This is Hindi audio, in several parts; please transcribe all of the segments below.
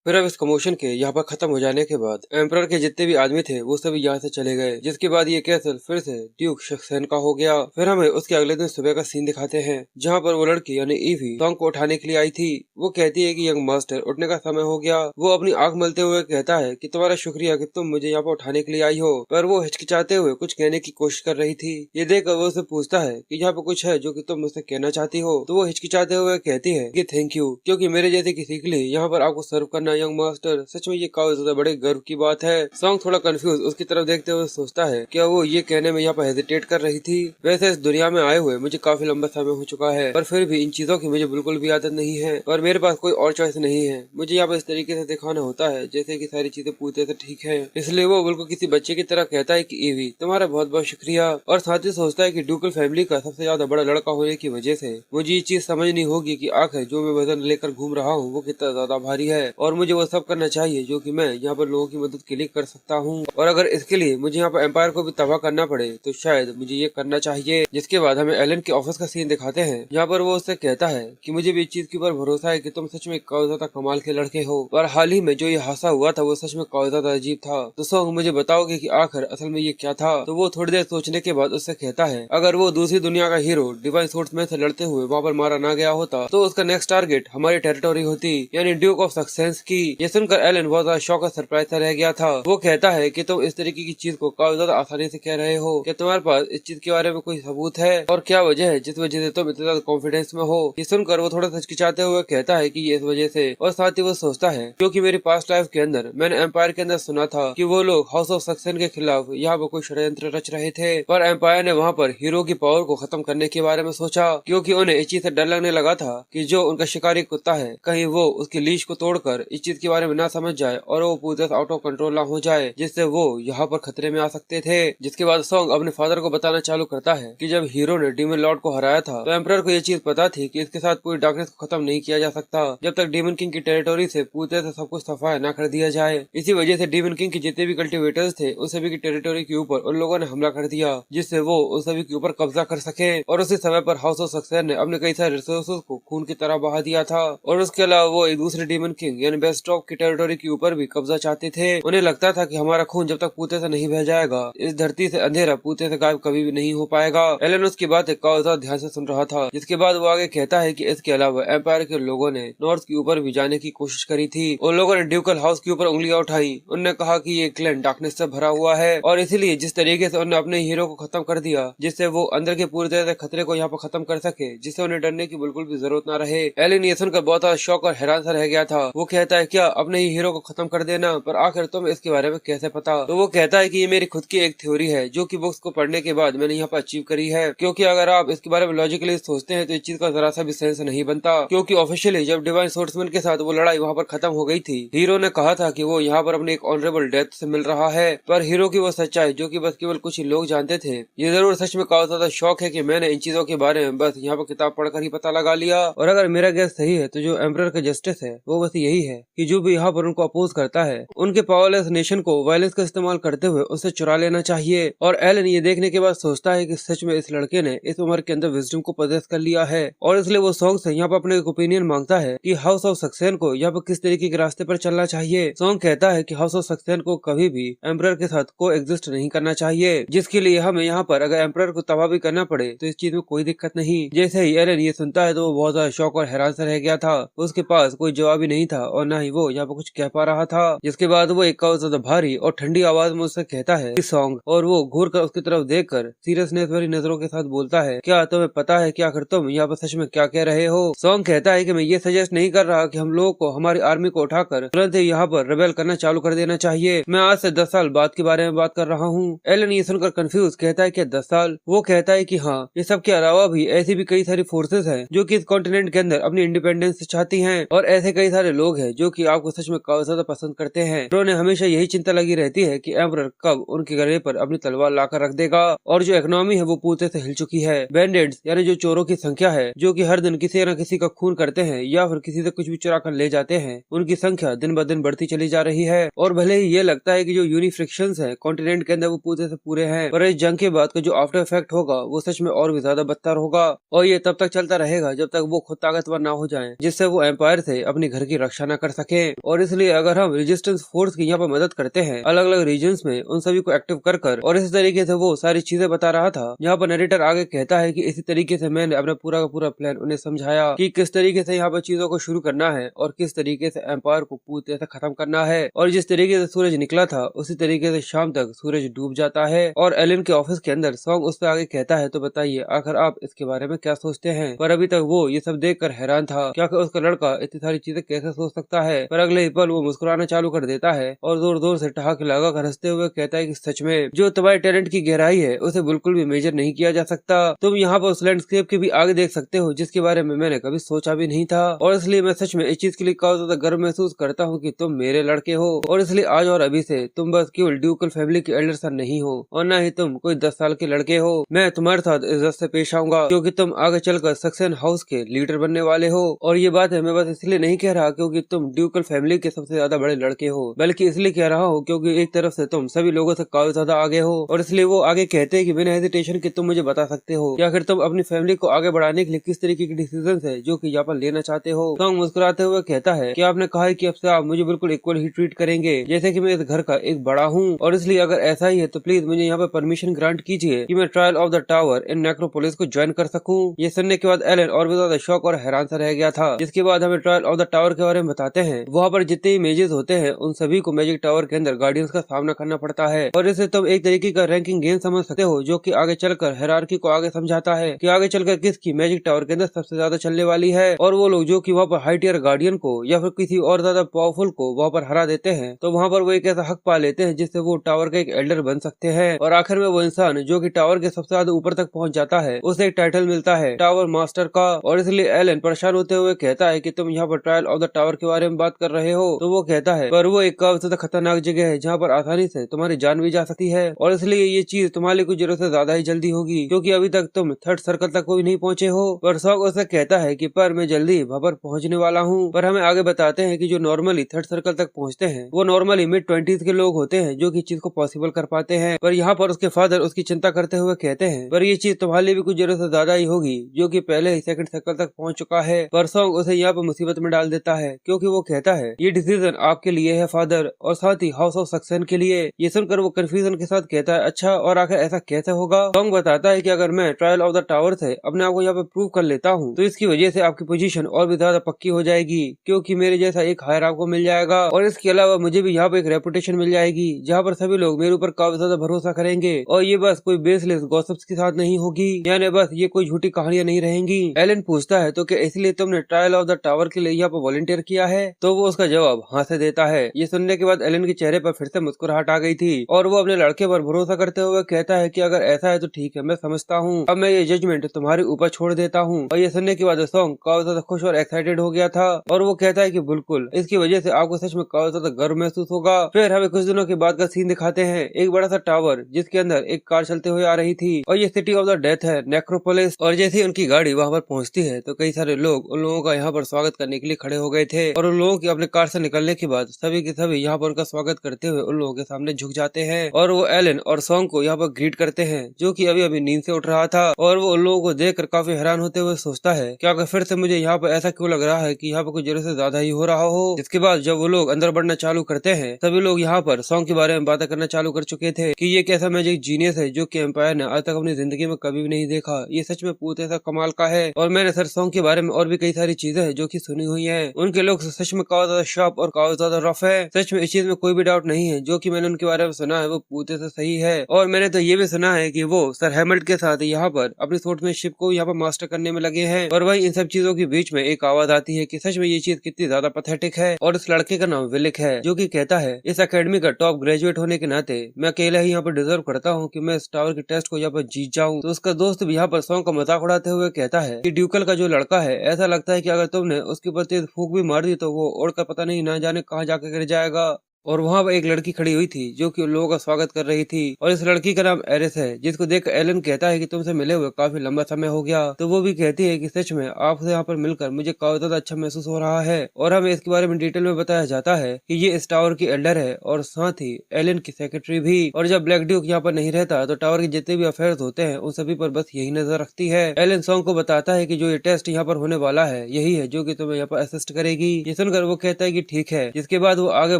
फिर अब इस कमोशन के यहाँ पर खत्म हो जाने के बाद एम्परर के जितने भी आदमी थे वो सभी यहाँ से चले गए, जिसके बाद ये कैसल फिर से ड्यूक शक्सेन का हो गया। फिर हमें उसके अगले दिन सुबह का सीन दिखाते हैं जहाँ पर वो लड़की यानी ईवी सॉन्ग को उठाने के लिए आई थी। वो कहती है कि यंग मास्टर उठने का समय हो गया। वो अपनी आंख मलते हुए कहता है कि तुम्हारा शुक्रिया कि तुम मुझे यहाँ पर उठाने के लिए आई हो, पर वो हिचकिचाते हुए कुछ कहने की कोशिश कर रही थी। ये देखकर वो उससे पूछता है कि यहाँ पर कुछ है जो कि तुम मुझसे कहना चाहती हो, तो वो हिचकिचाते हुए कहती है कि थैंक यू, क्योंकि मेरे जैसे किसी के लिए यहाँ पर आपको सर्व करना यंग मास्टर सच में ये काफी ज्यादा बड़े गर्व की बात है। सॉन्ग थोड़ा कंफ्यूज उसकी तरफ देखते हुए सोचता है क्या वो ये कहने में यहाँ पर हेजिटेट कर रही थी। वैसे इस दुनिया में आए हुए मुझे काफी लंबा समय हो चुका है, पर फिर भी इन चीजों की मुझे बिल्कुल भी आदत नहीं है और मेरे पास कोई और चॉइस नहीं है। मुझे यहाँ पर इस तरीके से दिखाना होता है जैसे की सारी चीजें पूरी तरह से ठीक है। इसलिए वो बिल्कुल किसी बच्चे की तरह कहता है कि ईवी तुम्हारा बहुत बहुत शुक्रिया, और साथ ही सोचता है कि ड्यूकल फैमिली का सबसे ज्यादा बड़ा लड़का होने की वजह से मुझे ये चीज समझनी होगी कि आखिर जो मैं वजन लेकर घूम रहा हूँ वो कितना ज्यादा भारी है, और मुझे वो सब करना चाहिए जो कि मैं यहाँ पर लोगों की मदद के लिए कर सकता हूँ। और अगर इसके लिए मुझे यहाँ पर एम्पायर को भी तबाह करना पड़े तो शायद मुझे ये करना चाहिए। जिसके बाद हमें एलन के ऑफिस का सीन दिखाते हैं जहाँ पर वो उससे कहता है कि मुझे भी इस चीज के ऊपर भरोसा है कि तुम सच में काफी ज्यादा कमाल के लड़के हो, पर हाल ही में जो ये हादसा हुआ था वो सच में काफी ज्यादा अजीब था। तो सॉन्ग मुझे बताओगे कि आखिर असल में ये क्या था? तो वो थोड़ी देर सोचने के बाद उससे कहता है अगर वो दूसरी दुनिया का हीरो डिवाइन सोर्समैन से लड़ते हुए वहाँ पर मारा ना गया होता तो उसका नेक्स्ट टारगेट हमारी टेरिटोरी होती, यानी ड्यूक ऑफ सक्सेस की। ये सुनकर एलन बहुत ज्यादा शॉक और सरप्राइज सा रह गया था। वो कहता है कि तुम इस तरीके की चीज को काफी ज्यादा आसानी से कह रहे हो, क्या तुम्हारे पास इस चीज के बारे में कोई सबूत है, और क्या वजह है जिस वजह से तुम इतने ज्यादा कॉन्फिडेंस में हो? ये सुनकर वो थोड़ा हिचकिचाते हुए कहता है कि ये इस वजह से, और साथ ही वो सोचता है क्योंकि मेरी पास्ट लाइफ के अंदर मैंने एम्पायर के अंदर सुना था कि वो लोग हाउस ऑफ सक्सेन के खिलाफ यहाँ पर कोई षड्यंत्र रच रहे थे, पर एम्पायर ने वहाँ पर हीरो की पावर को खत्म करने के बारे में सोचा, क्योंकि उन्हें इस चीज से डर लगने लगा था कि जो उनका शिकारी कुत्ता है कहीं वो उसकी लीश को तोड़कर इस चीज के बारे में ना समझ जाए और वो पूरी तरह आउट ऑफ कंट्रोल ना हो जाए, जिससे वो यहाँ पर खतरे में आ सकते थे। जिसके बाद सॉन्ग अपने फादर को बताना चालू करता है कि जब हीरो ने डीमन लॉर्ड को हराया था तो एम्परर को ये चीज पता थी कि इसके साथ पूरी डार्कनेस को खत्म नहीं किया जा सकता जब तक डीमन किंग की टेरिटोरी से पूरी तरह से सब कुछ सफाया न कर दिया जाए। इसी वजह से डीमन किंग के जितने भी कल्टिवेटर्स थे उन सभी की टेरिटोरी के ऊपर उन लोगों ने हमला कर दिया, जिससे वो उन सभी के ऊपर कब्जा कर सके। और उसी समय पर हाउस ऑफ सक्सेस ने अपने कई सारे रिसोर्सेज को खून की तरह बहा दिया था, और उसके अलावा वो एक दूसरे डीमन किंग यानी बेस्टॉक की टेरिटोरी के ऊपर भी कब्जा चाहते थे। उन्हें लगता था कि हमारा खून जब तक पूते से नहीं बह जाएगा इस धरती से अंधेरा पूते से गायब कभी भी नहीं हो पाएगा। एलन उसकी बात काफी ज्यादा ध्यान से सुन रहा था। जिसके बाद वो आगे कहता है कि इसके अलावा एम्पायर के लोगों ने नॉर्थ के ऊपर भी जाने की कोशिश करी थी। उन लोगों ने ड्यूकल हाउस के ऊपर उंगलियां उठाई। उन्होंने कहा कि ये क्लैन डार्कनेस से भरा हुआ है, और इसीलिए जिस तरीके से उन्होंने अपने हीरो को खत्म कर दिया जिससे वो अंदर के पूरी तरह से खतरे को यहाँ पर खत्म कर सके, जिससे उन्हें डरने की बिल्कुल भी जरूरत न रहे। एलन ये सुनकर बहुत ज्यादा शौक और हैरान सा रह गया था। वो कहता है क्या अपने ही हीरो को खत्म कर देना, पर आखिर तुम्हें इसके बारे में कैसे पता? तो वो कहता है कि ये मेरी खुद की एक थ्योरी है जो कि बुक्स को पढ़ने के बाद मैंने यहाँ पर अचीव करी है, क्योंकि अगर आप इसके बारे में लॉजिकली सोचते हैं तो इस चीज का जरा सा भी सेंस नहीं बनता। क्योंकि ऑफिशियली जब डिवाइन सोर्समैन के साथ वो लड़ाई वहाँ पर खत्म हो गई थी, हीरो ने कहा था कि वो यहाँ पर अपने एक ऑनरेबल डेथ से मिल रहा है, पर हीरो की वो सच्चाई जो कि बस केवल कुछ ही लोग जानते थे। ये जरूर सच में काफी ज्यादा शौक है कि मैंने इन चीजों के बारे में बस यहाँ पर किताब पढ़कर ही पता लगा लिया। और अगर मेरा गैस सही है तो जो एम्परर का जस्टिस है वो बस यही है कि जो भी यहाँ पर उनको अपोज करता है उनके पावरलेस नेशन को वायलेंस का इस्तेमाल करते हुए उससे चुरा लेना चाहिए। और एलन ये देखने के बाद सोचता है कि सच में इस लड़के ने इस उम्र के अंदर विजडम को पजेस कर लिया है, और इसलिए वो सॉन्ग से यहाँ पर अपने ओपिनियन मांगता है कि हाउस ऑफ सक्सेन को यहाँ पर किस तरीके के रास्ते पर चलना चाहिए। सॉन्ग कहता है कि हाउस ऑफ सक्सेन को कभी भी एम्परर के साथ को एग्जिस्ट नहीं करना चाहिए, जिसके लिए हमें यहाँ पर अगर एम्परर को तबाह भी करना पड़े तो इस चीज में कोई दिक्कत नहीं। जैसे ही एलन ये सुनता है तो वो बहुत ज्यादा शौक और हैरान से रह गया था। उसके पास कोई जवाब ही नहीं था और न ही वो यहाँ पर कुछ कह पा रहा था। जिसके बाद वो एक ज्यादा भारी और ठंडी आवाज में उससे कहता है सॉन्ग, और वो घूर कर उसकी तरफ देखकर सीरियसनेस भरी नजरों के साथ बोलता है क्या तुम्हें पता है कि आखिर तुम यहाँ पर सच में क्या कह रहे हो? सॉन्ग कहता है कि मैं ये सजेस्ट नहीं कर रहा कि हम लोगों को हमारी आर्मी को उठाकर तुरंत ही यहाँ पर रेबेल करना चालू कर देना चाहिए। मैं आज से 10 साल बाद के बारे में बात कर रहा हूँ। एलन ये सुनकर कंफ्यूज कहता है कि 10 साल? वो कहता है कि हाँ, ये सब के अलावा भी ऐसी भी कई सारी फोर्सेस हैं जो कि इस कॉन्टिनेंट के अंदर अपनी इंडिपेंडेंस चाहती हैं, और ऐसे कई सारे लोग हैं जो कि आपको सच में काफी ज्यादा पसंद करते हैं। उन्हें हमेशा यही चिंता लगी रहती है कि एम्परर कब उनके गले पर अपनी तलवार लाकर रख देगा। और जो इकोनॉमी है वो पूरे से हिल चुकी है। बैंडेड्स यानी जो चोरों की संख्या है जो कि हर दिन किसी न किसी का खून करते हैं या फिर किसी से कुछ भी चुरा कर ले जाते हैं, उनकी संख्या दिन ब दिन बढ़ती चली जा रही है। और भले ही ये लगता है कि जो यूनिफ्रिक्शंस है कॉन्टिनेंट के अंदर वो पूरे से पूरे हैं, पर इस जंग के बाद का जो आफ्टर इफेक्ट होगा वो सच में और भी ज्यादा बदतर होगा, और ये तब तक चलता रहेगा जब तक वो खुद ताकतवर ना हो जाए, जिससे वो एम्पायर से अपने घर की रक्षा न कर कर सके। और इसलिए अगर हम रेजिस्टेंस फोर्स की यहाँ पर मदद करते हैं अलग अलग रीजन्स में, उन सभी को एक्टिव कर और इसी तरीके से वो सारी चीजें बता रहा था। यहाँ पर नरेटर आगे कहता है कि इसी तरीके से मैंने अपना पूरा का पूरा प्लान उन्हें समझाया कि किस तरीके से यहाँ पर चीजों को शुरू करना है और किस तरीके से एम्पायर को पूरी तरह से खत्म करना है। और जिस तरीके से सूरज निकला था उसी तरीके से शाम तक सूरज डूब जाता है। और एलन के ऑफिस के अंदर सॉन्ग उस पर आगे कहता है, तो बताइए आखिर आप इसके बारे में क्या सोचते हैं। पर अभी तक वो ये सब देखकर हैरान था कि आखिर उसका लड़का इतनी सारी चीजें कैसे सोच सकता है। पर अगले ही पल वो मुस्कुराना चालू कर देता है और जोर जोर से ठहाके लगाकर हंसते हुए कहता है कि सच में जो तुम्हारे टैलेंट की गहराई है उसे बिल्कुल भी मेजर नहीं किया जा सकता। तुम यहाँ पर उस लैंडस्केप के भी आगे देख सकते हो जिसके बारे में मैंने कभी सोचा भी नहीं था। और इसलिए मैं सच में इस चीज के लिए काफी ज्यादा गर्व महसूस करता हूँ कि तुम मेरे लड़के हो। और इसलिए आज और अभी से तुम बस केवल ड्यूकल फैमिली के एल्डर सन नहीं हो और न ही तुम कोई 10 साल के लड़के हो। मैं तुम्हारे साथ इज्जत से पेश आऊंगा क्योंकि तुम आगे चलकर सक्सेन हाउस के लीडर बनने वाले हो। और ये बात है मैं बस इसलिए नहीं कह रहा क्योंकि तुम ड्यूकल फैमिली के सबसे ज्यादा बड़े लड़के हो, बल्कि इसलिए कह रहा हूँ क्योंकि एक तरफ से तुम सभी लोगों से काफी ज्यादा आगे हो। और इसलिए वो आगे कहते हैं कि बिना हेजिटेशन के तुम मुझे बता सकते हो कि आखिर तुम अपनी फैमिली को आगे बढ़ाने के लिए किस तरीके के डिसीजन है जो कि यहाँ पर लेना चाहते हो। सॉन्ग मुस्कुराते हुए कहता है कि आपने कहा है कि अब से आप मुझे बिल्कुल इक्वल ही ट्रीट करेंगे जैसे कि मैं इस घर का एक बड़ा हूँ। और इसलिए अगर ऐसा ही है तो प्लीज मुझे यहाँ पर परमिशन ग्रांट कीजिए कि मैं trial of the tower in necropolis को ज्वाइन कर सकूं। ये सुनने के बाद एलन और भी ज्यादा शॉक और हैरान सा रह गया था। जिसके बाद हमें ट्रायल ऑफ द टावर के बारे में बताते हैं। वहाँ पर जितने इमेजेस होते हैं उन सभी को मैजिक टावर के अंदर गार्डियंस का सामना करना पड़ता है। और इसे तुम एक तरीके का रैंकिंग गेम समझ सकते हो जो कि आगे चलकर हायरार्की को आगे समझाता है कि आगे चलकर किसकी मैजिक टावर के अंदर सबसे ज्यादा चलने वाली है। और वो लोग जो कि वहाँ पर हाई टियर गार्डियन को या फिर किसी और ज्यादा पावरफुल को वहाँ पर हरा देते हैं तो वहाँ पर वो एक ऐसा हक पा लेते हैं जिससे वो टावर का एक एल्डर बन सकते हैं। और आखिर में वो इंसान जो कि टावर के सबसे ज्यादा ऊपर तक पहुँच जाता है उसे एक टाइटल मिलता है टावर मास्टर का। और इसलिए एलन परेशान होते हुए कहता है कि तुम यहाँ पर ट्रायल ऑफ द टावर के बारे में बात कर रहे हो। तो वो कहता है पर वो एक काफी ज्यादा खतरनाक जगह है जहाँ पर आसानी से तुम्हारी जान भी जा सकती है। और इसलिए ये चीज तुम्हारे लिए कुछ जरूरत से ज्यादा ही जल्दी होगी क्योंकि अभी तक तुम थर्ड सर्कल तक कोई नहीं पहुँचे हो। पर सॉन्ग उसे कहता है कि पर मैं जल्दी वहाँ पर पहुँचने वाला हूँ। पर हमें आगे बताते हैं कि जो नॉर्मली थर्ड सर्कल तक पहुँचते हैं वो नॉर्मली मिड-20s के लोग होते हैं जो कि चीज को पॉसिबल कर पाते हैं। पर यहाँ पर उसके फादर उसकी चिंता करते हुए कहते हैं पर ये चीज तुम्हारे लिए भी कुछ जरूरत से ज्यादा ही होगी जो कि पहले ही सेकंड सर्कल तक पहुँच चुका है। पर सॉन्ग उसे यहाँ पर मुसीबत में डाल देता है क्योंकि वो कहता है ये डिसीजन आपके लिए है फादर और साथ ही हाउस ऑफ सक्सेन के लिए। ये सुनकर वो कंफ्यूजन के साथ कहता है अच्छा और आखिर ऐसा कैसे होगा। सॉन्ग बताता है कि अगर मैं ट्रायल ऑफ द टावर से अपने आप को यहाँ पे प्रूव कर लेता हूँ तो इसकी वजह से आपकी पोजीशन और भी ज्यादा पक्की हो जाएगी क्योंकि मेरे जैसा एक हायर आपको मिल जाएगा। और इसके अलावा मुझे भी यहाँ पे एक रेपुटेशन मिल जाएगी जहाँ पर सभी लोग मेरे ऊपर काफी ज्यादा भरोसा करेंगे। और ये बस कोई बेसलेस गॉसिप्स के साथ नहीं होगी, यानी बस ये कोई झूठी कहानियां नहीं रहेंगी। एलन पूछता है तो क्या इसलिए तुमने ट्रायल ऑफ द टावर के लिए यहाँ पर वॉलंटियर किया है। तो वो उसका जवाब हाँ से देता है। ये सुनने के बाद एलन के चेहरे पर फिर से मुस्कुराहट आ गई थी और वो अपने लड़के पर भरोसा करते हुए कहता है कि अगर ऐसा है तो ठीक है, मैं समझता हूँ, अब मैं ये जजमेंट तुम्हारे ऊपर छोड़ देता हूँ। और ये सुनने के बाद सॉन्ग काफी ज्यादा खुश और एक्साइटेड हो गया था और वो कहता है कि बिल्कुल इसकी वजह से आपको सच में काफी ज्यादा गर्व महसूस होगा। फिर हमें कुछ दिनों के बाद का सीन दिखाते हैं, एक बड़ा सा टावर जिसके अंदर एक कार चलते हुए आ रही थी और ये सिटी ऑफ द डेथ है नेक्रोपोलिस। और जैसे ही उनकी गाड़ी वहाँ पर पहुँचती है तो कई सारे लोग उन लोगों का यहाँ पर स्वागत करने के लिए खड़े हो गए थे और उन लोगों की अपने कार से निकलने के बाद सभी के सभी यहाँ पर उनका स्वागत करते हुए उन लोगों के सामने झुक जाते हैं और वो एलन और सॉन्ग को यहाँ पर ग्रीट करते हैं जो कि अभी अभी नींद से उठ रहा था। और वो उन लोगों को देखकर काफी हैरान होते हुए सोचता है कि अगर फिर से मुझे यहाँ पर ऐसा क्यों लग रहा है कि यहाँ पर कुछ जरूरत से ज्यादा ही हो रहा हो। इसके बाद जब वो लोग अंदर बढ़ना चालू करते हैं सभी लोग यहाँ पर सॉन्ग के बारे में बातें करना चालू कर चुके थे कि ये कैसा मैजिक जीनियस है जो कि एम्पायर ने आज तक अपनी जिंदगी में कभी भी नहीं देखा। ये सच में पूरे ऐसा कमाल का है। और मैंने सर सॉन्ग के बारे में और भी कई सारी चीजें हैं जो कि सुनी हुई हैं। उनके लोग सच में काफी ज्यादा शार्प और काफी ज्यादा रफ है। सच में इस चीज में कोई भी डाउट नहीं है, जो कि मैंने उनके बारे में सुना है वो पूरे से सही है। और मैंने तो ये भी सुना है कि वो सर हैमल्ट के साथ यहाँ पर अपनी स्वॉर्ड्समैनशिप को यहाँ पर मास्टर करने में लगे हैं। और वही इन सब चीजों के बीच में एक आवाज आती है कि सच में ये चीज कितनी ज्यादा पैथेटिक है। और इस लड़के का नाम विलिक है जो कि कहता है इस एकेडमी का टॉप ग्रेजुएट होने के नाते मैं अकेला ही यहाँ पर डिजर्व करता हूँ कि मैं इस टावर के टेस्ट को यहाँ पर जीत जाऊँ। तो उसका दोस्त भी यहाँ पर सॉन्ग का मजाक उड़ाते हुए कहता है कि ड्यूकल का जो लड़का है ऐसा लगता है कि अगर तुमने उसके ऊपर तेज फूंक भी मार दी तो वो उड़कर पता नहीं ना जाने कहाँ जाकर गिर जाएगा। और वहाँ पर एक लड़की खड़ी हुई थी जो कि उन लोगों का स्वागत कर रही थी, और इस लड़की का नाम एरिस है, जिसको देख एलन कहता है कि तुमसे मिले हुए काफी लंबा समय हो गया। तो वो भी कहती है कि सच में आपसे यहाँ पर मिलकर मुझे काफी ज्यादा अच्छा महसूस हो रहा है, और हमें इसके बारे में डिटेल में बताया जाता है कि ये इस टावर की एल्डर है और साथ ही एलन की सेक्रेटरी भी। और जब ब्लैक ड्यूक यहाँ पर नहीं रहता तो टावर के जितने भी अफेयर्स होते हैं उन सभी पर बस यही नजर रखती है। एलन सॉन्ग को बताता है कि जो ये टेस्ट यहाँ पर होने वाला है यही है जो कि तुम्हें यहाँ पर असिस्ट करेगी। ये सुनकर वो कहता है कि ठीक है। जिसके बाद वो आगे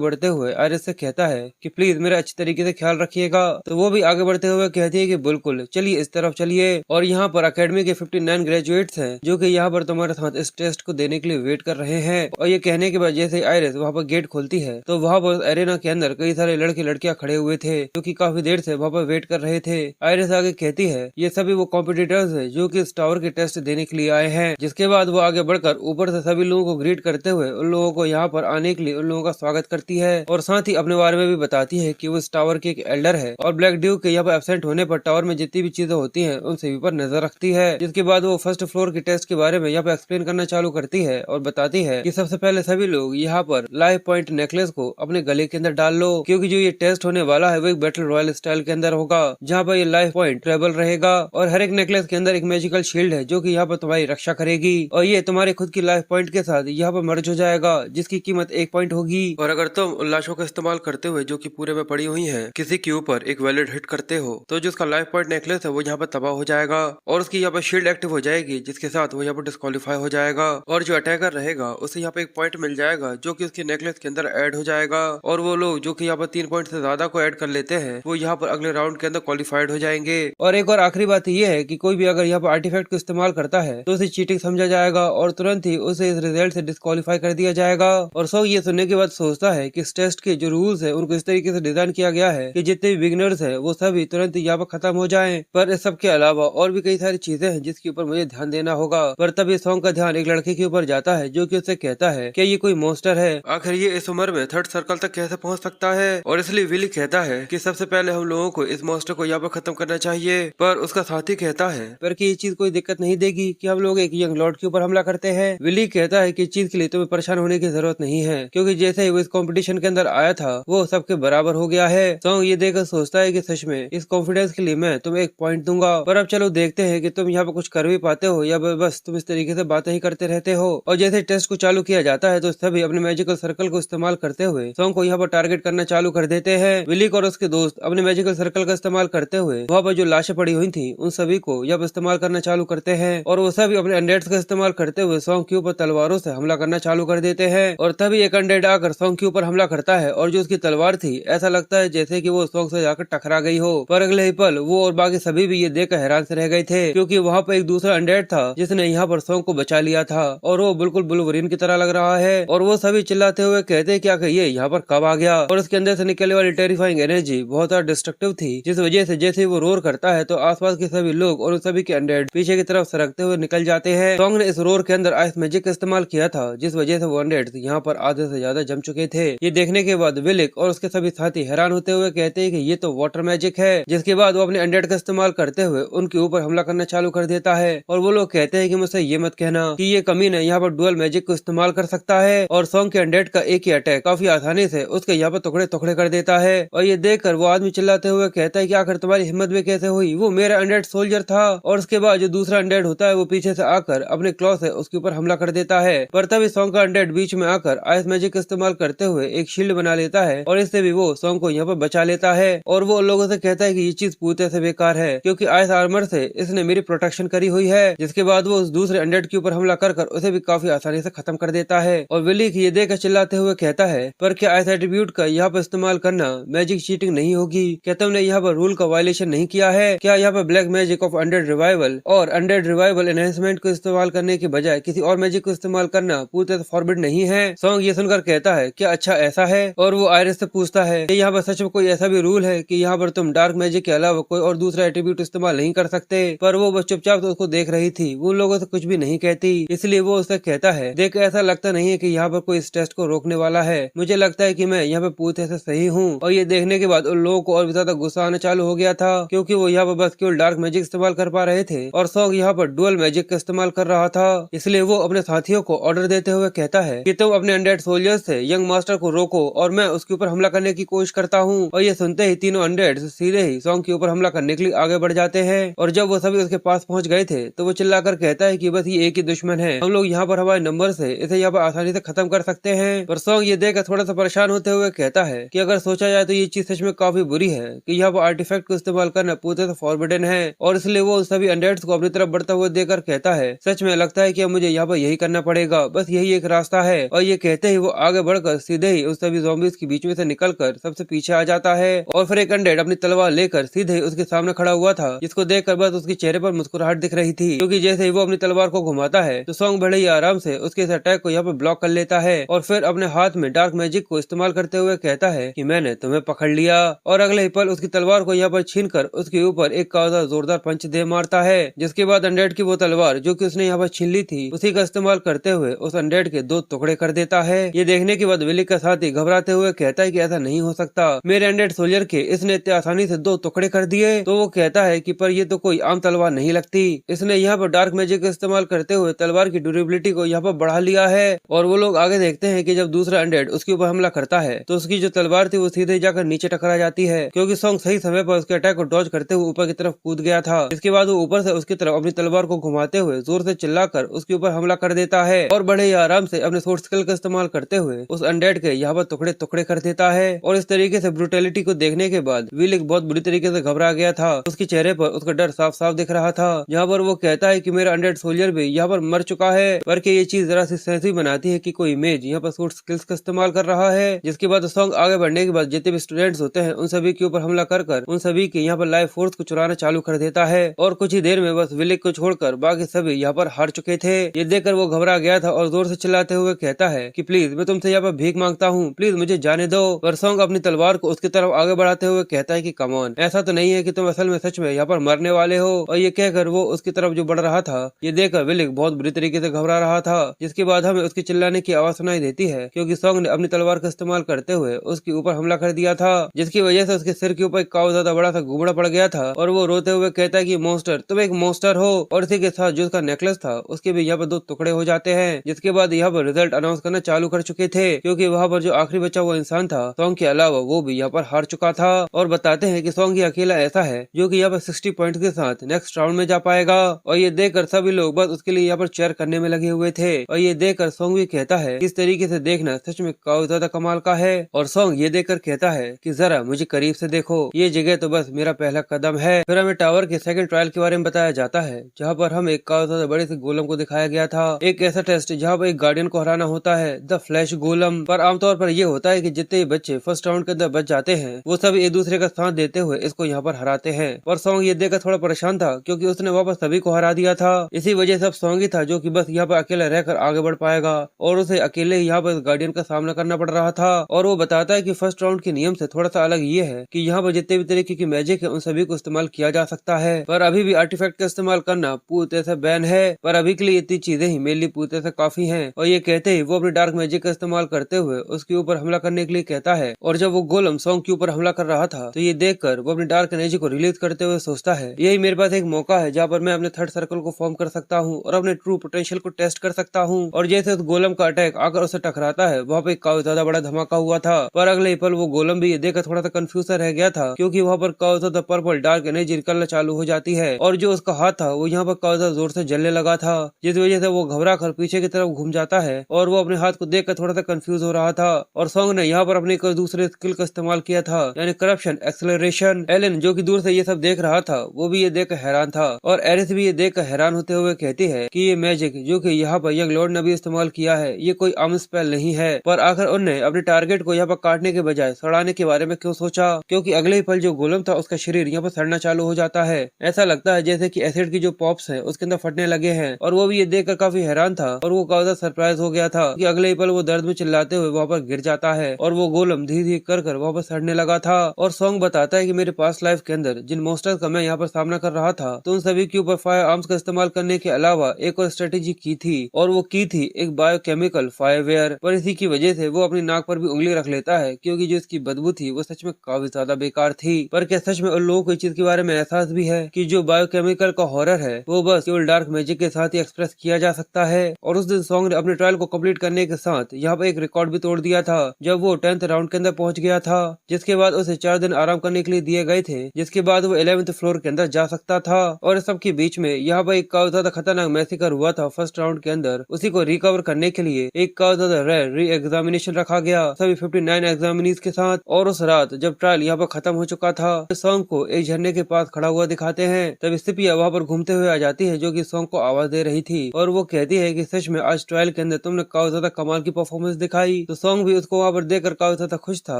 बढ़ते हुए आयरिस से कहता है कि प्लीज मेरा अच्छी तरीके से ख्याल रखिएगा। तो वो भी आगे बढ़ते हुए कहती है कि बिल्कुल, चलिए इस तरफ चलिए। और यहाँ पर अकेडमी के 59 ग्रेजुएट्स हैं जो कि यहाँ पर तुम्हारे साथ इस टेस्ट को देने के लिए वेट कर रहे हैं। और ये कहने के बाद जैसे आयरिस वहाँ पर गेट खोलती है तो वहाँ पर एरेना के अंदर कई सारे लड़के लड़कियां खड़े हुए थे जो कि काफी देर से वहाँ पर वेट कर रहे थे। आयरिस आगे कहती है ये सभी वो कॉम्पिटिटर्स है जो कि इस टावर के टेस्ट देने के लिए आए हैं। जिसके बाद वो आगे बढ़कर ऊपर से सभी लोगों को ग्रीट करते हुए उन लोगों को यहाँ पर आने के लिए उन लोगों का स्वागत करती है, और साथ ही अपने बारे में भी बताती है कि वो इस टावर की एक एल्डर है और ब्लैक ड्यूक के यहाँ पर एब्सेंट होने पर टावर में जितनी भी चीजें होती हैं उन सभी पर नजर रखती है। जिसके बाद वो फर्स्ट फ्लोर के टेस्ट के बारे में यहाँ पर एक्सप्लेन करना चालू करती है और बताती है कि सबसे पहले सभी लोग यहाँ पर लाइफ पॉइंट नेकलेस को अपने गले के अंदर डाल लो, क्योंकि जो ये टेस्ट होने वाला है वो एक बैटल रॉयल स्टाइल के अंदर होगा जहाँ पर ये लाइफ पॉइंट ट्रेबल रहेगा, और हर एक नेकलेस के अंदर एक मैजिकल शील्ड है जो कि यहाँ पर तुम्हारी रक्षा करेगी, और ये तुम्हारे खुद की लाइफ पॉइंट के साथ यहाँ पर मर्ज हो जाएगा जिसकी कीमत 1 पॉइंट होगी। और अगर तुम उन लाशों का इस्तेमाल करते हुए जो कि पूरे में पड़ी हुई हैं किसी के ऊपर एक वैलिड हिट करते हो तो जो उसका लाइफ पॉइंट नेकलेस है वो यहाँ पर तबाह हो जाएगा और उसकी यहाँ पर शील्ड एक्टिव हो जाएगी, जिसके साथ वो यहाँ पर डिस्क्वालीफाई हो जाएगा, और जो अटैकर रहेगा उसे यहाँ पे एक पॉइंट मिल जाएगा जो कि उसकी नेकलेस के अंदर ऐड हो जाएगा, और वो लोग जो कि यहाँ पर 3 पॉइंट से ज्यादा को ऐड कर लेते हैं वो यहाँ पर अगले राउंड के अंदर क्वालिफाइड हो जाएंगे। और एक और आखिरी बात ये है कि कोई भी अगर यहाँ पर आर्टिफैक्ट को इस्तेमाल करता है तो उसे चीटिंग समझा जाएगा और तुरंत ही उसे इस रिजल्ट से डिस्क्वालीफाई कर दिया जाएगा। और सो ये सुनने के बाद सोचता है कि इस टेस्ट के जो रूल्स है उनको इस तरीके से डिजाइन किया गया है कि जितने भी बिगिनर्स है वो सभी तुरंत यहाँ पर खत्म हो जाएं। पर इस सब के अलावा और भी कई सारी चीजें हैं जिसके ऊपर मुझे ध्यान देना होगा। पर तब इस सॉन्ग का ध्यान एक लड़के के ऊपर जाता है जो कि उससे कहता है कि ये कोई मॉन्स्टर है, आखिर ये इस उम्र में 3rd सर्कल तक कैसे पहुंच सकता है। और इसलिए विली कहता है कि सबसे पहले हम लोगों को इस मॉन्स्टर को यहाँ पर खत्म करना चाहिए। पर उसका साथी कहता है पर कि ये चीज कोई दिक्कत नहीं देगी कि हम लोग एक यंग लॉर्ड के ऊपर हमला करते हैं। विली कहता है कि इस चीज के लिए तुम्हें परेशान होने की जरूरत नहीं है, क्योंकि जैसे ही वो इस कंपटीशन के अंदर आया था वो सबके बराबर हो गया है। सॉन्ग ये देखकर सोचता है कि सच में इस कॉन्फिडेंस के लिए मैं तुम्हें 1 पॉइंट दूंगा। पर अब चलो देखते हैं कि तुम यहाँ पर कुछ कर भी पाते हो या बस तुम इस तरीके से बातें ही करते रहते हो। और जैसे टेस्ट को चालू किया जाता है तो सभी अपने मैजिकल सर्कल को इस्तेमाल करते हुए सॉन्ग को यहाँ पर टारगेट करना चालू कर देते हैं। विलिक और उसके दोस्त अपने मैजिकल सर्कल का इस्तेमाल करते हुए वहाँ पर जो लाशें पड़ी हुई थी उन सभी को यहाँ पर इस्तेमाल करना चालू करते हैं, और वो सभी अपने अनडेड्स का इस्तेमाल करते हुए सॉन्ग के ऊपर तलवारों से हमला करना चालू कर देते हैं। और तभी एक अनडेड आकर सॉन्ग के ऊपर हमला करता है और जो उसकी तलवार थी ऐसा लगता है जैसे कि वो सॉन्ग से जाकर टकरा गई हो। पर अगले ही पल वो और बाकी सभी भी ये देखकर हैरान से रह गए थे, क्योंकि वहाँ पर एक दूसरा अनडेड था जिसने यहाँ पर सॉन्ग को बचा लिया था और वो बिल्कुल वुल्वरीन की तरह लग रहा है। और वो सभी चिल्लाते हुए कहते क्या ये यहाँ पर कब आ गया। और उसके अंदर से निकलने वाली टेरिफाइंग एनर्जी बहुत ज्यादा डिस्ट्रक्टिव थी, जिस वजह से जैसे वो रोर करता है तो आसपास के सभी लोग और सभी के अनडेड पीछे की तरफ सरकते हुए निकल जाते हैं। सॉन्ग ने इस रोर के अंदर आइस मैजिक का इस्तेमाल किया था जिस वजह से वो अनडेड यहाँ पर आधे से ज्यादा जम चुके थे। ये देखने के बाद विलिक और उसके सभी साथी हैरान होते हुए कहते हैं कि ये तो वाटर मैजिक है। जिसके बाद वो अपने अनडेड का इस्तेमाल करते हुए उनके ऊपर हमला करना चालू कर देता है, और वो लोग कहते हैं कि मुझसे ये मत कहना कि ये कमीना यहाँ पर डुअल मैजिक को इस्तेमाल कर सकता है। और सॉन्ग के अनडेड का एक ही अटैक काफी आसानी से उसके यहाँ पर टुकड़े टुकड़े कर देता है। और ये देखकर वो आदमी चिल्लाते हुए कहता है कि आखिर तुम्हारी हिम्मत में कैसे हुई, वो मेरा अनडेड सोल्जर था। और उसके बाद जो दूसरा अनडेड होता है वो पीछे से आकर अपने क्लॉ से उसके ऊपर हमला कर देता है। पर तभी सॉन्ग का अनडेड बीच में आकर आइस मैजिक इस्तेमाल करते हुए एक शील्ड बना लेता है और इससे भी वो सॉन्ग को यहाँ पर बचा लेता है। और वो लोगों से कहता है कि ये चीज पूरी तरह से बेकार है, क्योंकि आइस आर्मर से इसने मेरी प्रोटेक्शन करी हुई है। जिसके बाद वो उस दूसरे अनडेड के ऊपर हमला कर उसे भी काफी आसानी से खत्म कर देता है। और विलिक ये देखकर चिल्लाते हुए कहता है पर क्या आइस एट्रीब्यूट का यहाँ पर इस्तेमाल करना मैजिक चीटिंग नहीं होगी? क्या तुमने यहाँ पर रूल का वायलेशन नहीं किया है? क्या यहाँ पर black magic of undead revival और अनडेड रिवाइवल एनहेंसमेंट को इस्तेमाल करने के बजाय किसी और मैजिक को इस्तेमाल करना पूरी तरह फॉरबिड नहीं है? सॉन्ग ये सुनकर कहता है क्या अच्छा ऐसा है? और वो आयरिस से पूछता है कि यहाँ पर सच में कोई ऐसा भी रूल है कि यहाँ पर तुम डार्क मैजिक के अलावा कोई और दूसरा एट्रीब्यूट इस्तेमाल नहीं कर सकते? पर वो बस चुपचाप तो उसको देख रही थी, वो लोगों से कुछ भी नहीं कहती। इसलिए वो उससे कहता है देख ऐसा लगता नहीं है कि यहाँ पर कोई इस टेस्ट को रोकने वाला है, मुझे लगता है कि मैं यहाँ पे पूरी तरह से सही हूँ। और ये देखने के बाद उन लोगों को और भी ज्यादा गुस्सा आना चालू हो गया था, क्योंकि वो यहाँ पर बस केवल डार्क मैजिक इस्तेमाल कर पा रहे थे और सॉन्ग यहाँ पर डुअल मैजिक का इस्तेमाल कर रहा था। इसलिए वो अपने साथियों को ऑर्डर देते हुए कहता है कि तुम अपने अनडेड सोल्जर्स से यंग मास्टर को रोको और मैं उसके ऊपर हमला करने की कोशिश करता हूँ। और ये सुनते ही तीनों अनडेड्स सीधे ही सॉन्ग के ऊपर हमला करने के लिए आगे बढ़ जाते हैं। और जब वो सभी उसके पास पहुंच गए थे तो वो चिल्लाकर कहता है कि बस ये एक ही दुश्मन है, हम लोग यहाँ पर हमारे नंबर से इसे यहाँ पर आसानी से खत्म कर सकते हैं। पर सॉन्ग ये देखकर थोड़ा सा परेशान होते हुए कहता है कि अगर सोचा जाए तो ये चीज सच में काफी बुरी है कि यहाँ पर आर्टिफैक्ट को इस्तेमाल करना पूरी तरह फॉरबिडन है। और इसलिए वो सभी अनडेड्स को अपनी तरफ बढ़ता हुआ देखकर कहता है, सच में लगता है कि अब मुझे यहाँ पर यही करना पड़ेगा, बस यही एक रास्ता है। और ये कहते ही वो आगे बढ़कर सीधे ही उस सभी ज़ॉम्बीज़ के बीच में से निकलकर सबसे पीछे आ जाता है। और फिर एक अनडेड अपनी तलवार लेकर सीधे ही उसके सामने खड़ा हुआ था, जिसको देखकर बस उसके चेहरे पर मुस्कुराहट दिख रही थी, क्योंकि जैसे ही वो अपनी तलवार को घुमाता है तो सॉन्ग बड़े ही आराम से उसके इस अटैक को यहाँ पर ब्लॉक कर लेता है। और फिर अपने हाथ में डार्क मैजिक को इस्तेमाल करते हुए कहता है कि मैंने तुम्हें पकड़ लिया। और अगले ही पल उसकी तलवार को यहाँ पर छीनकर उसके ऊपर एक काला जोरदार पंच दे मारता है, जिसके बाद अनडेड की वो तलवार जो कि उसने यहाँ पर छीन ली थी उसी का इस्तेमाल करते हुए उस अनडेड के 2 टुकड़े कर देता है। ये देखने के बाद विली का साथी घबराते हुए कहता है कि ऐसा नहीं हो सकता, मेरे अनडेड सोल्जर के इसने इतने आसानी से 2 टुकड़े कर दिए। तो वो कहता है कि पर ये तो कोई आम तलवार नहीं लगती, इसने यहाँ पर डार्क मैजिक का इस्तेमाल करते हुए तलवार की ड्यूरेबिलिटी को यहाँ पर बढ़ा लिया है। और वो लोग आगे देखते हैं कि जब दूसरा अनडेड उसके ऊपर हमला करता है तो उसकी जो तलवार थी वो सीधे जाकर नीचे टकरा जाती है, क्योंकि सॉन्ग सही समय पर उसके अटैक को डॉज करते हुए ऊपर की तरफ कूद गया था। इसके बाद वो ऊपर से उसकी तरफ अपनी तलवार को घुमाते हुए जोर से चिल्लाकर उसके ऊपर हमला कर देता है और बड़े ही आराम से अपने सोर्स स्किल का इस्तेमाल करते हुए उस अनडेड के यहाँ पर टुकड़े टुकड़े कर देता है। और इस तरीके से ब्रूटैलिटी को देखने के बाद विलिक बहुत बुरी तरीके से घबरा गया था, उसके चेहरे पर उसका डर साफ साफ दिख रहा था, जहाँ पर वो कहता है कि मेरा अनडेड सोल्जर भी यहाँ पर मर चुका है। पर के ये चीज जरा सी सेंसिटिव बनाती है कि कोई इमेज यहाँ पर सोर्स स्किल्स का इस्तेमाल कर रहा है। जिसके बाद सॉन्ग आगे बढ़ने के बाद जितने भी स्टूडेंट्स होते हैं उन सभी के ऊपर हमला कर उन सभी के यहाँ पर लाइफ फोर्स को चुराना चालू कर देता है। और कुछ ही देर में बस विलिक को छोड़कर बाकी सभी यहाँ पर हार चुके थे। ये देखकर वो घबरा गया था और जोर से चिल्लाते हुए कहता है कि प्लीज मैं तुमसे यहाँ पर भीख मांगता हूँ, प्लीज मुझे जाने दो। पर सॉन्ग अपनी तलवार को उसकी तरफ आगे बढ़ाते हुए कहता है कि कम ऑन, ऐसा तो नहीं है कि तुम असल में सच में यहाँ पर मरने वाले हो। और ये कहकर वो उसकी तरफ जो बढ़ रहा था ये देखकर विलिक बहुत बुरी तरीके से घबरा रहा था। जिसके बाद हमें उसके चिल्लाने की आवाज सुनाई देती है, क्योंकि सॉन्ग ने अपनी तलवार का इस्तेमाल करते हुए उसके ऊपर हमला कर दिया था, जिसकी वजह से उसके सिर के ऊपर एक काफी ज्यादा बड़ा सा घुमड़ा पड़ गया था। और वो रोते हुए कहता है कि मॉन्स्टर, तुम एक मॉन्स्टर हो। और इसी के साथ जो उसका नेकलेस था उसके भी यहाँ पर 2 टुकड़े हो जाते हैं। जिसके बाद यहाँ पर रिजल्ट अनाउंस करना चालू कर चुके थे, क्योंकि वहाँ पर जो आखिरी बचा वो इंसान था सॉन्ग के अलावा वो भी यहाँ पर हार चुका था। और बताते हैं कि सॉन्ग ही अकेला ऐसा है जो कि यहाँ पर 60 पॉइंट के साथ नेक्स्ट राउंड में जा पाएगा। और ये देखकर सभी लोग बस उसके लिए यहाँ पर चेयर करने में लगे हुए थे। और ये देखकर सॉन्ग भी कहता है इस तरीके से देखना सच में काफी ज्यादा कमाल का है। और सॉन्ग ये देखकर कहता है कि जरा मुझे करीब से देखो, ये जगह तो बस मेरा पहला कदम है। फिर हमें टावर के सेकंड ट्रायल के बारे में बताया जाता है, जहाँ पर हम एक काफी ज्यादा बड़े से गोलम को दिखाया गया था। एक ऐसा टेस्ट जहाँ पर एक गार्डियन को हराना होता है, द फ्लैश गोलम। पर आमतौर पर ये होता है कि जितने भी बच्चे फर्स्ट राउंड के अंदर बच जाते हैं वो सब एक दूसरे का साथ देते हुए इसको यहाँ पर हराते हैं। पर सॉन्ग ये देखकर थोड़ा परेशान था, क्योंकि उसने वापस सभी को हरा दिया था। इसी वजह से अब सॉन्ग ही था जो कि बस यहाँ पर अकेला रहकर आगे बढ़ पाएगा, और उसे अकेले यहाँ पर गार्डियन का सामना करना पड़ रहा था। और वो बताता है कि फर्स्ट राउंड के नियम से थोड़ा सा अलग ये है कि यहाँ पर जितने भी तरीके की मैजिक है उन सभी को इस्तेमाल किया जा सकता है, पर अभी भी आर्टिफैक्ट का इस्तेमाल करना पूरी तरह से बैन है। पर अभी के लिए इतनी चीजें ही मेरे लिए पूरी तरह से काफी हैं। और ये कहते ही वो अपनी डार्क मैजिक का इस्तेमाल करते हुए उसके ऊपर हमला करने के लिए कहता है। और जब वो गोलम सॉन्ग के ऊपर हमला कर रहा था तो ये देखकर वो अपनी डार्क एनर्जी को रिलीज करते हुए सोचता है यही मेरे पास एक मौका है जहाँ पर मैं अपने थर्ड सर्कल को फॉर्म कर सकता हूँ और अपने ट्रू पोटेंशियल को टेस्ट कर सकता हूँ। और जैसे उस गोलम का अटैक आकर उसे टकराता है वहाँ पे काफी ज्यादा बड़ा धमाका हुआ था। पर अगले पल वो गोलम भी ये देखकर थोड़ा सा कंफ्यूज रह गया था, क्योंकि वहाँ पर काफी ज्यादा पर्पल डार्क एनर्जी निकलना चालू हो जाती है और जो उसका हाथ था वो यहाँ पर काफी ज्यादा जोर से जलने लगा था, जिस वजह से वो घबरा कर पीछे की तरफ घूम जाता है और वो अपने हाथ को देखकर थोड़ा सा कंफ्यूज हो रहा था। और सॉन्ग ने यहाँ पर अपने दूसरे स्किल का इस्तेमाल किया था, यानी करप्शन एक्सेलरेशन। एलन जो कि दूर से ये सब देख रहा था वो भी ये देखकर हैरान था, और एरिस भी ये देखकर हैरान होते हुए कहती है कि ये मैजिक जो कि यहाँ पर यंग लॉर्ड ने भी इस्तेमाल किया है ये कोई आम स्पेल नहीं है। पर आखिर उन्हें अपने टारगेट को यहाँ पर काटने के बजाय सड़ाने के बारे में क्यों सोचा, क्योंकि अगले ही पल जो गोलम था उसका शरीर यहाँ पर सड़ना चालू हो जाता है। ऐसा लगता है जैसे कि एसिड की जो पॉप्स है उसके अंदर फटने लगे हैं। और वो भी ये देखकर काफी हैरान था और वो काफी सरप्राइज हो गया था कि अगले ही पल वो दर्द में चिल्लाते हुए वहाँ पर गिर जाता है और वो गोलम धीरे धीरे कर वहाँ पर सड़ने लगा था। और सॉन्ग बताता है कि मेरे पास लाइफ के अंदर जिन मॉन्स्टर्स का मैं यहाँ पर सामना कर रहा था तो उन सभी के ऊपर फायर आर्म्स का इस्तेमाल करने के अलावा एक और स्ट्रेटेजी की थी, और वो की थी एक बायोकेमिकल फायरवेयर। पर इसी की वजह से वो अपनी नाक पर भी उंगली रख लेता है, क्योंकि जो इसकी बदबू थी वो सच में काफी ज्यादा बेकार थी। पर क्या सच में उन लोगों को इस चीज के बारे में एहसास भी है कि जो बायोकेमिकल का हॉरर है वो बस केवल डार्क मैजिक के साथ ही एक्सप्रेस किया जा सकता है। और उस दिन सॉन्ग ने अपने ट्रायल को कंप्लीट करने के साथ यहाँ पर एक रिकॉर्ड भी तोड़ दिया था, जब वो 10th राउंड के अंदर पहुंच गया था, जिसके बाद उसे 4 दिन आराम करने के लिए दिए गए थे, जिसके बाद वो 11th फ्लोर के अंदर जा सकता था। और इस सब के बीच में यहाँ पर एक काफी ज्यादा खतरनाक मैसेकर हुआ था फर्स्ट राउंड के अंदर। उसी को रिकवर करने के लिए एक काफी ज्यादा रेयर री एग्जामिनेशन रखा गया सभी 59 एग्जामिनीज के साथ। और उस रात जब ट्रायल यहाँ पर खत्म हो चुका था, सॉन्ग को एक झरने के पास खड़ा हुआ दिखाते हैं। तब सिपिया वहाँ पर घूमते हुए आ जाती है, जो कि सॉन्ग को आवाज दे रही थी, और वो कहती है कि सच में आज ट्रायल के अंदर तुमने काफी ज्यादा कमाल की परफॉर्मेंस दिखाई। तो सॉन्ग भी उसको वहाँ पर देखकर काफी ज्यादा खुश था,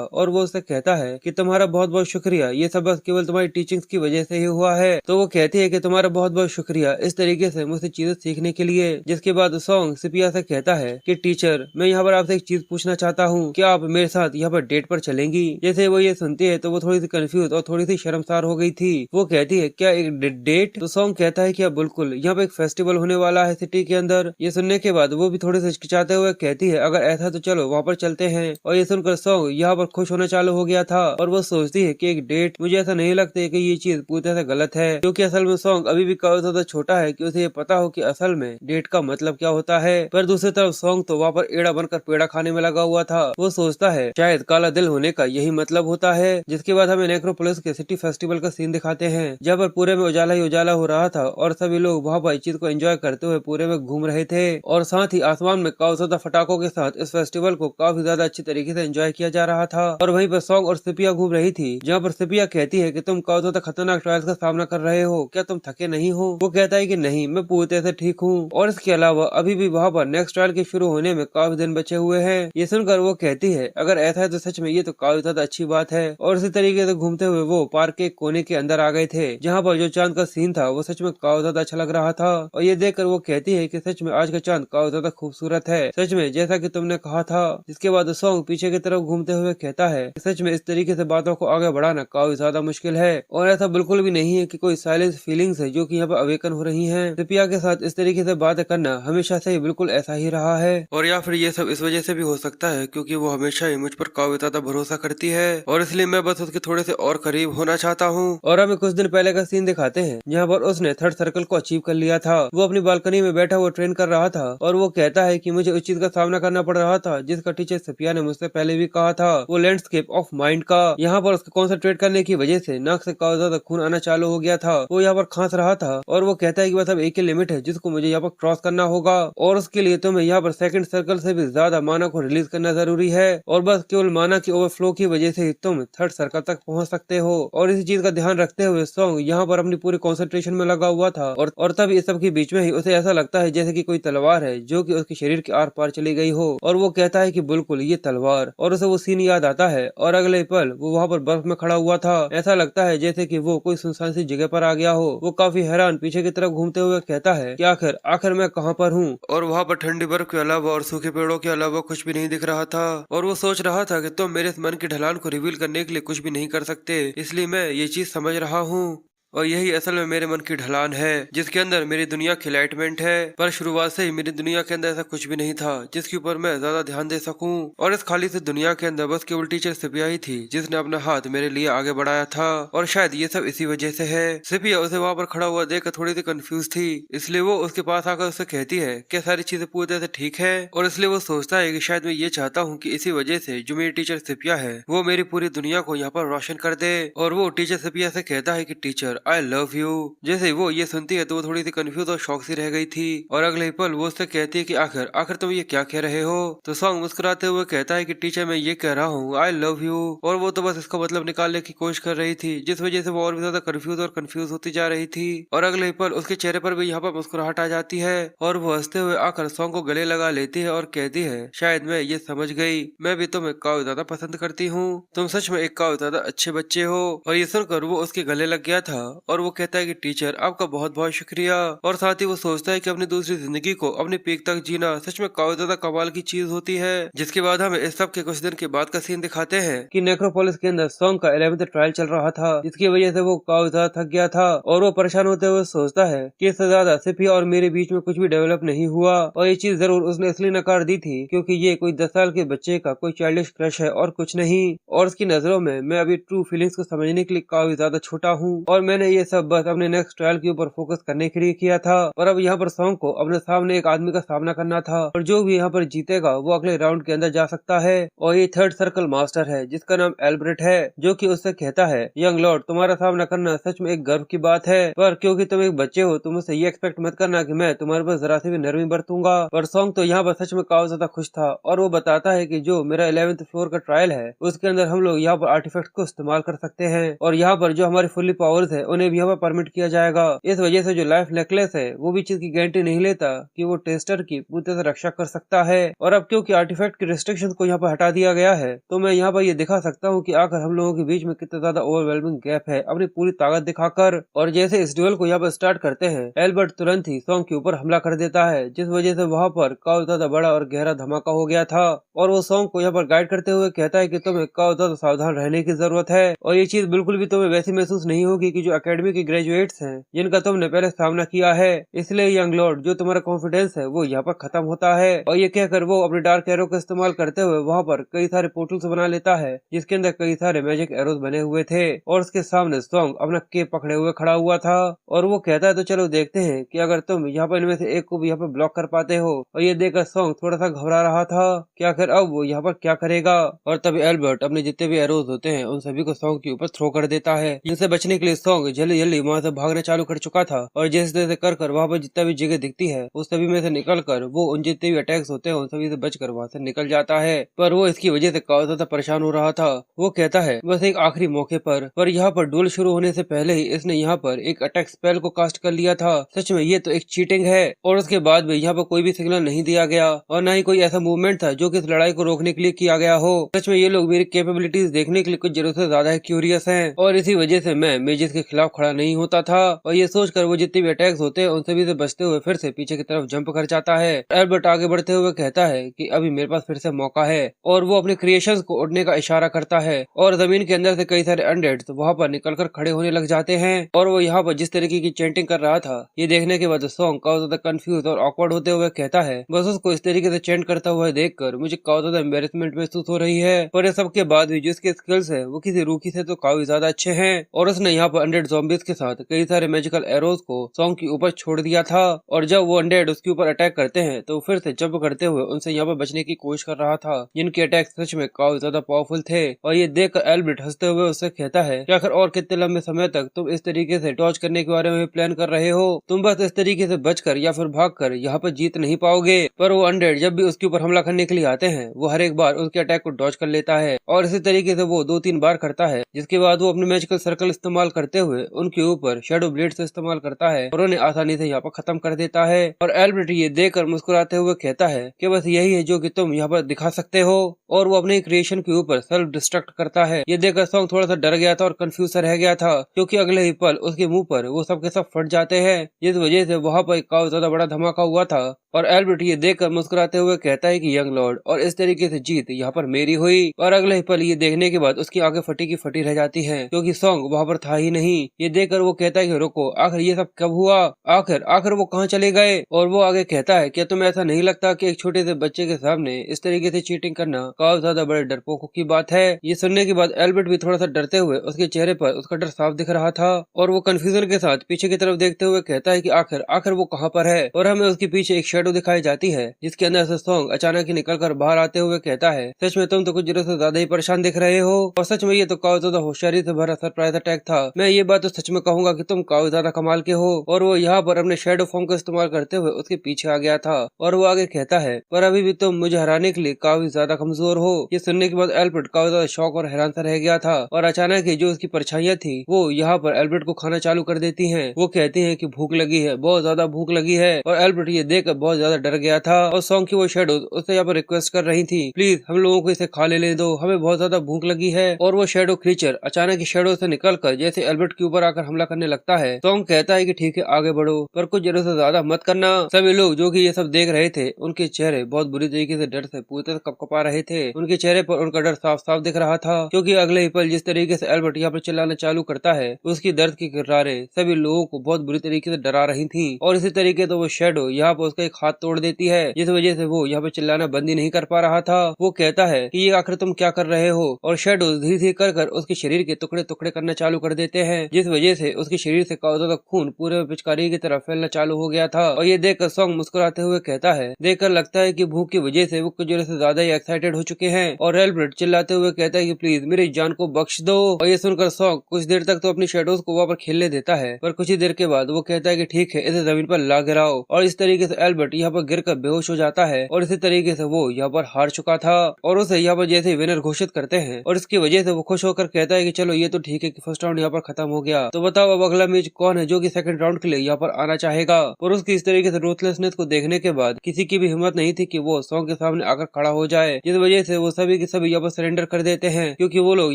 और वो उससे कहता है कि तुम्हारा बहुत बहुत शुक्रिया, ये सब बस केवल तुम्हारी टीचिंग्स की वजह से ही हुआ है। तो वो कहती है कि तुम्हारा बहुत बहुत शुक्रिया इस तरीके से मुझसे चीजें सीखने के लिए। जिसके बाद सॉन्ग सिपिया से कहता है कि टीचर, मैं यहाँ पर आपसे एक चीज पूछना चाहता हूँ, क्या आप मेरे साथ यहाँ पर डेट पर चलेंगी? जैसे वो ये सुनती है तो वो थोड़ी सी कंफ्यूज और थोड़ी सी शर्मसार हो गई थी। वो कहती है क्या एक डेट? तो सॉन्ग कहता है कि बिल्कुल, यहाँ पे एक फेस्टिवल होने वाला है सिटी के अंदर। ये सुनने के बाद वो भी थोड़ी सी हिचकिचाते हुए कहती है अगर ऐसा तो चलो वहाँ पर चलते हैं। और ये सुनकर सॉन्ग यहाँ पर खुश होना चालू हो गया था, और वो सोचती है कि एक डेट, मुझे ऐसा नहीं लगता कि ये चीज पूरी तरह से गलत है, क्योंकि असल में सॉन्ग अभी भी काफी ज्यादा छोटा है कि उसे ये पता हो कि असल में डेट का मतलब क्या होता है। पर दूसरी तरफ सॉन्ग तो वहाँ पर एड़ा बनकर पेड़ा खाने में लगा हुआ था। वो सोचता है शायद काला दिल होने का यही मतलब होता है। जिसके बाद हमें नेक्रोपोलिस के सिटी फेस्टिवल का सीन दिखाते हैं, जहाँ पर पूरे में उजाला ही उजाला हो रहा था, और सभी लोग वहाँ पर इस चीज को एंजॉय करते हुए पूरे में घूम रहे थे। और साथ ही आसमान में काफी ज्यादा फटाकों के साथ इस फेस्टिवल को काफी ज्यादा अच्छी तरीके से एंजॉय किया जा रहा था। और वहीं पर सॉन्ग और सिपिया घूम रही थी, जहाँ पर सिपिया कहती है कि तुम काफी ज्यादा खतरनाक ट्रायल्स का सामना कर रहे हो, क्या तुम थके नहीं हो? वो कहता है कि नहीं, मैं पूरी तरह से ठीक हूँ। और इसके अलावा अभी भी वहाँ पर नेक्स्ट ट्रायल के शुरू होने में काफी दिन बचे हुए हैं। ये सुनकर वो कहती है अगर ऐसा है तो सच में ये तो काफी ज्यादा अच्छी बात है। और इसी तरीके से घूमते हुए वो पार्क के कोने के अंदर आ गए थे, जहाँ पर जो चांद का सीन था वो सच में काफी ज्यादा अच्छा लग रहा था। और ये देखकर वो कहती है कि सच में आज का चांद काफी ज्यादा खूबसूरत है, सच में जैसा कि तुमने कहा था। जिसके बाद सॉन्ग पीछे की तरफ घूमते हुए कहता है कि सच में इस तरीके से बातों को आगे बढ़ाना काफी ज्यादा मुश्किल है, और ऐसा बिल्कुल भी नहीं है कि कोई साइलेंस फीलिंग्स है जो कि यहाँ पर अवेकन हो रही हैं। सिपिया के साथ इस तरीके से बात करना हमेशा से ही बिल्कुल ऐसा ही रहा है, और या फिर ये सब इस वजह से भी हो सकता है क्योंकि वो हमेशा ही मुझ पर काफी ज्यादा भरोसा करती है, और इसलिए मैं बस उसके थोड़े से और करीब होना चाहता हूँ। और हमें कुछ दिन पहले का सीन दिखाते हैं, जहाँ पर उसने थर्ड सर्कल को अचीव कर लिया था। वो अपनी बालकनी में बैठा हुआ ट्रेन कर रहा था, और वो कहता है कि मुझे उस चीज का सामना करना पड़ रहा था जिसका टीचर सिपिया ने मुझसे पहले भी कहा था, वो लैंडस्केप ऑफ माइंड का। यहाँ पर उसको कॉन्सेंट्रेट करने की वजह से नाक से काफी ज्यादा खून आना चालू हो गया था। वो यहाँ पर खांस रहा था, और वो कहता है कि बस अब एक ही लिमिट है जिसको मुझे यहाँ पर क्रॉस करना होगा, और उसके लिए तुम्हें यहाँ पर सेकंड सर्कल से भी ज्यादा माना को रिलीज करना जरूरी है, और बस केवल माना की ओवरफ्लो की वजह से ही तुम थर्ड सर्कल तक पहुँच सकते हो। और इसी चीज का ध्यान रखते हुए सॉन्ग यहाँ पर अपनी पूरी कॉन्सेंट्रेशन में लगा हुआ था, और तब इस सब के बीच में ही उसे ऐसा लगता है जैसे कि कोई तलवार है जो कि उसके शरीर के आर पार चली गई हो। और वो कहता है कि बिल्कुल ये तलवार, और उसे वो सीन याद आता है, और अगले पल वो वहाँ पर बर्फ में खड़ा हुआ था। ऐसा लगता है जैसे कि वो कोई सुनसान सी जगह पर आ गया हो। वो काफी हैरान पीछे की तरफ घूमते हुए कहता है कि आखिर आखिर मैं कहाँ पर हूँ? और वहाँ पर ठंडी बर्फ के अलावा और सूखे पेड़ों के अलावा कुछ भी नहीं दिख रहा था, और वो सोच रहा था कि तुम मेरे मन की ढलान को रिवील करने के लिए कुछ भी नहीं कर सकते, इसलिए मैं ये चीज समझ रहा हूँ। और यही असल में मेरे मन की ढलान है, जिसके अंदर मेरी दुनिया की लाइटमेंट है। पर शुरुआत से ही मेरी दुनिया के अंदर ऐसा कुछ भी नहीं था जिसके ऊपर मैं ज्यादा ध्यान दे सकूं, और इस खाली से दुनिया के अंदर बस केवल टीचर सिपिया ही थी जिसने अपना हाथ मेरे लिए आगे बढ़ाया था, और शायद ये सब इसी वजह से है। सिपिया उसे वहाँ पर खड़ा हुआ देखकर थोड़ी सी कंफ्यूज थी, इसलिए वो उसके पास आकर उससे कहती है कि सारी चीजें पूरी तरह से ठीक है, और इसलिए वो सोचता है कि शायद मैं ये चाहता हूँ कि इसी वजह से जो मेरी टीचर सिपिया है वो मेरी पूरी दुनिया को यहाँ पर रोशन कर दे। और वो टीचर सिपिया से कहता है कि टीचर आई लव यू। जैसे वो ये सुनती है तो वो थोड़ी सी कंफ्यूज और शौक सी रह गई थी, और अगले ही पल वो उससे कहती है कि आखिर आखिर तुम ये क्या कह रहे हो? तो सॉन्ग मुस्कुराते हुए कहता है कि टीचर मैं ये कह रहा हूँ आई लव यू, और वो तो बस इसका मतलब निकालने की कोशिश कर रही थी, जिस वजह से वो और भी ज्यादा कंफ्यूज होती जा रही थी। और अगले ही पल उसके चेहरे पर भी यहाँ पर मुस्कुराहट आ जाती है, और वो हंसते हुए आकर सॉन्ग को गले लगा लेती है और कहती है शायद मैं ये समझ गई, मैं भी तुम्हें काफी ज्यादा पसंद करती हूँ, तुम सच में एक काफी ज्यादा अच्छे बच्चे हो। और ये सुनकर वो उसके गले लग गया था, और वो कहता है कि टीचर आपका बहुत बहुत शुक्रिया। और साथ ही वो सोचता है कि अपनी दूसरी जिंदगी को अपनी पीक तक जीना सच में काफी ज्यादा कमाल की चीज होती है। जिसके बाद हमें इस सब के कुछ दिन के बाद का सीन दिखाते हैं कि नेक्रोपोलिस के अंदर सॉन्ग का 11th ट्रायल चल रहा था, जिसकी वजह से वो काफी ज्यादा थक गया था, और वो परेशान होते हुए सोचता है कि इससे ज्यादा सिपिया और मेरे बीच में कुछ भी डेवलप नहीं हुआ, और ये चीज जरूर उसने इसलिए नकार दी थी क्योंकि ये कोई 10 साल के बच्चे का कोई चाइल्डिश क्रश है और कुछ नहीं, और उसकी नजरों में मैं अभी ट्रू फीलिंग्स को समझने के लिए काफी ज्यादा छोटा हूँ, और मैंने मैंने ये सब बस अपने नेक्स्ट ट्रायल के ऊपर फोकस करने के लिए किया था, और अब यहाँ पर सॉन्ग को अपने सामने एक आदमी का सामना करना था, और जो भी यहाँ पर जीतेगा वो अगले राउंड के अंदर जा सकता है। और ये थर्ड सर्कल मास्टर है जिसका नाम एल्ब्रेट है, जो कि उससे कहता है, यंग लॉर्ड तुम्हारा सामना करना सच में एक गर्व की बात है, पर क्योंकि तुम एक बच्चे हो तुम मुझसे ये एक्सपेक्ट मत करना कि मैं तुम्हारे पर जरा से भी नरमी बरतूंगा। पर सॉन्ग तो यहाँ पर सच में काफी ज्यादा खुश था, और वो बताता है कि जो मेरा 11th फ्लोर का ट्रायल है उसके अंदर हम लोग यहाँ पर आर्टिफैक्ट को इस्तेमाल कर सकते हैं, और यहाँ पर जो हमारी फुल्ली पावर्स है उन्हें भी यहाँ पर परमिट किया जाएगा। इस वजह से जो लाइफ नेकलेस है वो भी चीज की गारंटी नहीं लेता कि वो टेस्टर की पूरी तरह से रक्षा कर सकता है। और अब क्योंकि आर्टिफैक्ट की रिस्ट्रिक्शन को यहाँ पर हटा दिया गया है तो मैं यहाँ पर ये दिखा सकता हूँ कि आखिर हम लोगों के बीच में कितना ज्यादा ओवरवेलमिंग गैप है अपनी पूरी ताकत दिखाकर। और जैसे इस ड्यूल को यहाँ पर स्टार्ट करते हैं, एल्बर्ट तुरंत ही सॉन्ग के ऊपर हमला कर देता है, जिस वजह से वहाँ पर काफी ज्यादा बड़ा और गहरा धमाका हो गया था। और वो सॉन्ग को यहाँ पर गाइड करते हुए कहता है कि तुम्हें काफी ज्यादा सावधान रहने की जरूरत है, और ये चीज बिल्कुल भी तुम्हें वैसी महसूस नहीं होगी कि जो एकेडमी के ग्रेजुएट्स हैं जिनका तुमने पहले सामना किया है। इसलिए यंग लॉर्ड जो तुम्हारा कॉन्फिडेंस है वो यहाँ पर खत्म होता है। और ये कहकर वो अपने डार्क एरो का इस्तेमाल करते हुए वहाँ पर कई सारे पोर्टल्स बना लेता है जिसके अंदर कई सारे मैजिक एरोज बने हुए थे, और उसके सामने सॉन्ग अपना केप पकड़े हुए खड़ा हुआ था। और वो कहता है तो चलो देखते हैं कि अगर तुम यहाँ पर इनमें से एक को भी यहाँ पर ब्लॉक कर पाते हो। और ये देखकर सॉन्ग थोड़ा सा घबरा रहा था कि आखिर अब वो यहाँ पर क्या करेगा। और तभी एल्बर्ट अपने जितने भी एरोज होते हैं उन सभी को सॉन्ग के ऊपर थ्रो कर देता है, जिनसे बचने के लिए सॉन्ग जल्दी जल्दी वहाँ से भागना चालू कर चुका था। और जैसे जैसे कर वहाँ पर जितना भी जगह दिखती है उस सभी में से निकल कर वो उन जितने भी अटैक्स होते हैं उन सभी से बचकर वहाँ से निकल जाता है। पर वो इसकी वजह से काफी ज्यादा परेशान हो रहा था। वो कहता है बस एक आखिरी मौके पर यहाँ पर डुएल शुरू होने से पहले ही इसने यहाँ पर एक अटैक स्पेल को कास्ट कर लिया था। सच में ये तो एक चीटिंग है। और उसके बाद भी यहाँ पर कोई भी सिग्नल नहीं दिया गया और न ही कोई ऐसा मूवमेंट था जो कि इस लड़ाई को रोकने के लिए किया गया हो। सच में ये लोग मेरी कैपेबिलिटीज देखने के लिए कुछ जरूरत से ज्यादा क्यूरियस हैं, और इसी वजह से मैं मेजिस के खिलाफ खड़ा नहीं होता था। और ये सोचकर वो जितने भी अटैक्स होते हैं उन सभी से बचते हुए फिर से पीछे की तरफ जंप कर जाता है। एल्बर्ट आगे बढ़ते हुए कहता है कि अभी मेरे पास फिर से मौका है, और वो अपने क्रिएशंस को उड़ने का इशारा करता है, और जमीन के अंदर से कई सारे अनडेड्स वहाँ पर निकलकर खड़े होने लग जाते हैं। और वो यहाँ पर जिस तरीके की चेंटिंग कर रहा था ये देखने के बाद सॉन्ग काफी ज्यादा कंफ्यूज और ऑकवर्ड होते हुए कहता है बस उसको इस तरीके से चेंट करता हुआ देखकर मुझे काफी ज्यादा एम्बेरसमेंट महसूस हो रही है। पर ये सबके बाद भी जो इसके स्किल्स है वो किसी रूकी से तो काफी ज्यादा अच्छे हैं, और उसने यहाँ पर अनडेड ज़ॉम्बीज के साथ कई सारे मैजिकल एरोज को सॉन्ग के ऊपर छोड़ दिया था। और जब वो अनडेड उसके ऊपर अटैक करते हैं तो फिर से जंप करते हुए उनसे यहाँ पर बचने की कोशिश कर रहा था, जिनके अटैक सच में काफी ज्यादा पावरफुल थे। और ये देखकर एल्बर्ट हंसते हुए उससे कहता है कि आखिर और कितने लंबे समय तक तुम इस तरीके से डॉज करने के बारे में प्लान कर रहे हो, तुम बस इस तरीके से बचकर या फिर भागकर यहाँ पर जीत नहीं पाओगे। पर वो अनडेड जब भी उसके ऊपर हमला करने के लिए आते हैं वो हर एक बार उसके अटैक को डॉज कर लेता है, और इसी तरीके से वो 2-3 बार करता है, जिसके बाद वो अपने मैजिकल सर्कल इस्तेमाल करते हुए उनके ऊपर शैडो ब्लेड से इस्तेमाल करता है और उन्हें आसानी से यहाँ पर खत्म कर देता है। और एल्बर्ट ये देखकर मुस्कुराते हुए कहता है कि बस यही है जो कि तुम यहाँ पर दिखा सकते हो, और वो अपने क्रिएशन के ऊपर सेल्फ डिस्ट्रक्ट करता है। ये देखकर सॉन्ग थोड़ा सा डर गया था और कंफ्यूज रह गया था, क्योंकि अगले ही पल उसके मुंह पर वो सब के सब फट जाते हैं, जिस वजह से वहाँ पर काफी ज्यादा बड़ा धमाका हुआ था। और एल्बर्ट ये देखकर मुस्कुराते हुए कहता है कि यंग लॉर्ड और इस तरीके से जीत यहाँ पर मेरी हुई। और अगले ही पल ये देखने के बाद उसकी आंखें फटी की फटी रह जाती हैं, क्योंकि सॉन्ग वहाँ पर था ही नहीं। ये देखकर वो कहता है कि रुको, आखिर ये सब कब हुआ, आखिर वो कहाँ चले गए। और वो आगे कहता है क्या तुम्हें ऐसा नहीं लगता कि एक छोटे से बच्चे के सामने इस तरीके से चीटिंग करना काफी ज्यादा बड़े डरपोकों की बात है। ये सुनने के बाद एल्बर्ट भी थोड़ा सा डरते हुए उसके चेहरे पर उसका डर साफ दिख रहा था, और वो कंफ्यूजन के साथ पीछे की तरफ देखते हुए कहता है कि आखिर वो कहाँ पर है। और हमें उसके पीछे एक शेडो दिखाई जाती है, जिसके अंदर से सॉन्ग अचानक ही निकलकर बाहर आते हुए कहता है सच में तुम तो कुछ जरूरत से ज्यादा ही परेशान दिख रहे हो, और सच में ये तो काफी ज्यादा होशियारी से भरा सरप्राइज अटैक था। मैं ये बात तो सच में कहूंगा कि तुम काफी ज्यादा कमाल के हो। और वो यहाँ पर अपने शेडो फॉर्म का इस्तेमाल करते हुए उसके पीछे आ गया था, और वो आगे कहता है पर अभी भी तुम मुझे हराने के लिए काफी ज्यादा कमजोर हो। ये सुनने के बाद एल्बर्ट काफी ज्यादा शॉक और हैरान सा रह गया था, और अचानक ही जो उसकी परछाइयां थी वो यहाँ पर एल्बर्ट को खाना चालू कर देती हैं। वो कहती हैं कि भूख लगी है, बहुत ज्यादा भूख लगी है। और एल्बर्ट ये देखकर बहुत ज्यादा डर गया था, और सॉन्ग की वो शेडो उससे यहाँ पर रिक्वेस्ट कर रही थी प्लीज हम लोगों को इसे खा ले दो, हमें बहुत ज्यादा भूख लगी है। और वो शेडो क्रीचर अचानक ही शेडो से निकलकर जैसे एल्बर्ट के ऊपर आकर हमला करने लगता है। सॉन्ग कहता है कि ठीक है आगे बढ़ो, पर कुछ जरूरत से ज्यादा मत करना। सभी लोग जो कि ये सब देख रहे थे उनके चेहरे बहुत बुरी तरीके से डर से पूरी तरह कपकपा रहे थे। उनके चेहरे पर उनका डर साफ साफ दिख रहा था, क्योंकि अगले ही पल जिस तरीके से एल्बर्ट यहाँ पर चिल्लाना चालू करता है उसकी दर्द की किरदारें सभी लोगों को बहुत बुरी तरीके से डरा रही थी। और इसी तरीके से वो शेडो यहाँ पर उसका एक हाथ तोड़ देती है, जिस वजह से वो यहाँ पे चिल्लाना बंद ही नहीं कर पा रहा था। वो कहता है कि ये आखिर तुम क्या कर रहे हो, और शैडोज धीरे धीरे कर उसके शरीर के टुकड़े टुकड़े करना चालू कर देते हैं, जिस वजह से उसके शरीर से काफी ज्यादा खून पूरे पिचकारी की तरफ फैलना चालू हो गया था। और ये देखकर सॉन्ग मुस्कुराते हुए कहता है, देखकर लगता है कि भूख की वजह से वो कुछ देर से ज्यादा ही एक्साइटेड हो चुके हैं। और एल्बर्ट चिल्लाते हुए कहता है कि प्लीज मेरी जान को बख्श दो। और ये सुनकर सॉन्ग कुछ देर तक तो अपनी शैडोज को वहाँ पर खेलने देता है, पर कुछ ही देर के बाद वो कहता है कि ठीक है, इसे जमीन पर ला गिराओ। और इस तरीके से एल्बर्ट यहाँ पर गिरकर बेहोश हो जाता है, और इसी तरीके से वो यहाँ पर हार चुका था। और उसे यहाँ पर जैसे विनर घोषित करते हैं, और इसकी वजह से वो खुश होकर कहता है कि चलो ये तो ठीक है कि फर्स्ट राउंड यहाँ पर खत्म हो गया, तो बताओ अब अगला मैच कौन है जो कि सेकंड राउंड के लिए यहाँ पर आना चाहेगा। और उसकी इस तरीके से रूथलेसनेस को देखने के बाद किसी की भी हिम्मत नहीं थी कि वो सॉन्ग के सामने आकर खड़ा हो जाए, जिस वजह से वो सभी के सभी यहाँ पर सरेंडर कर देते हैं, क्योंकि वो लोग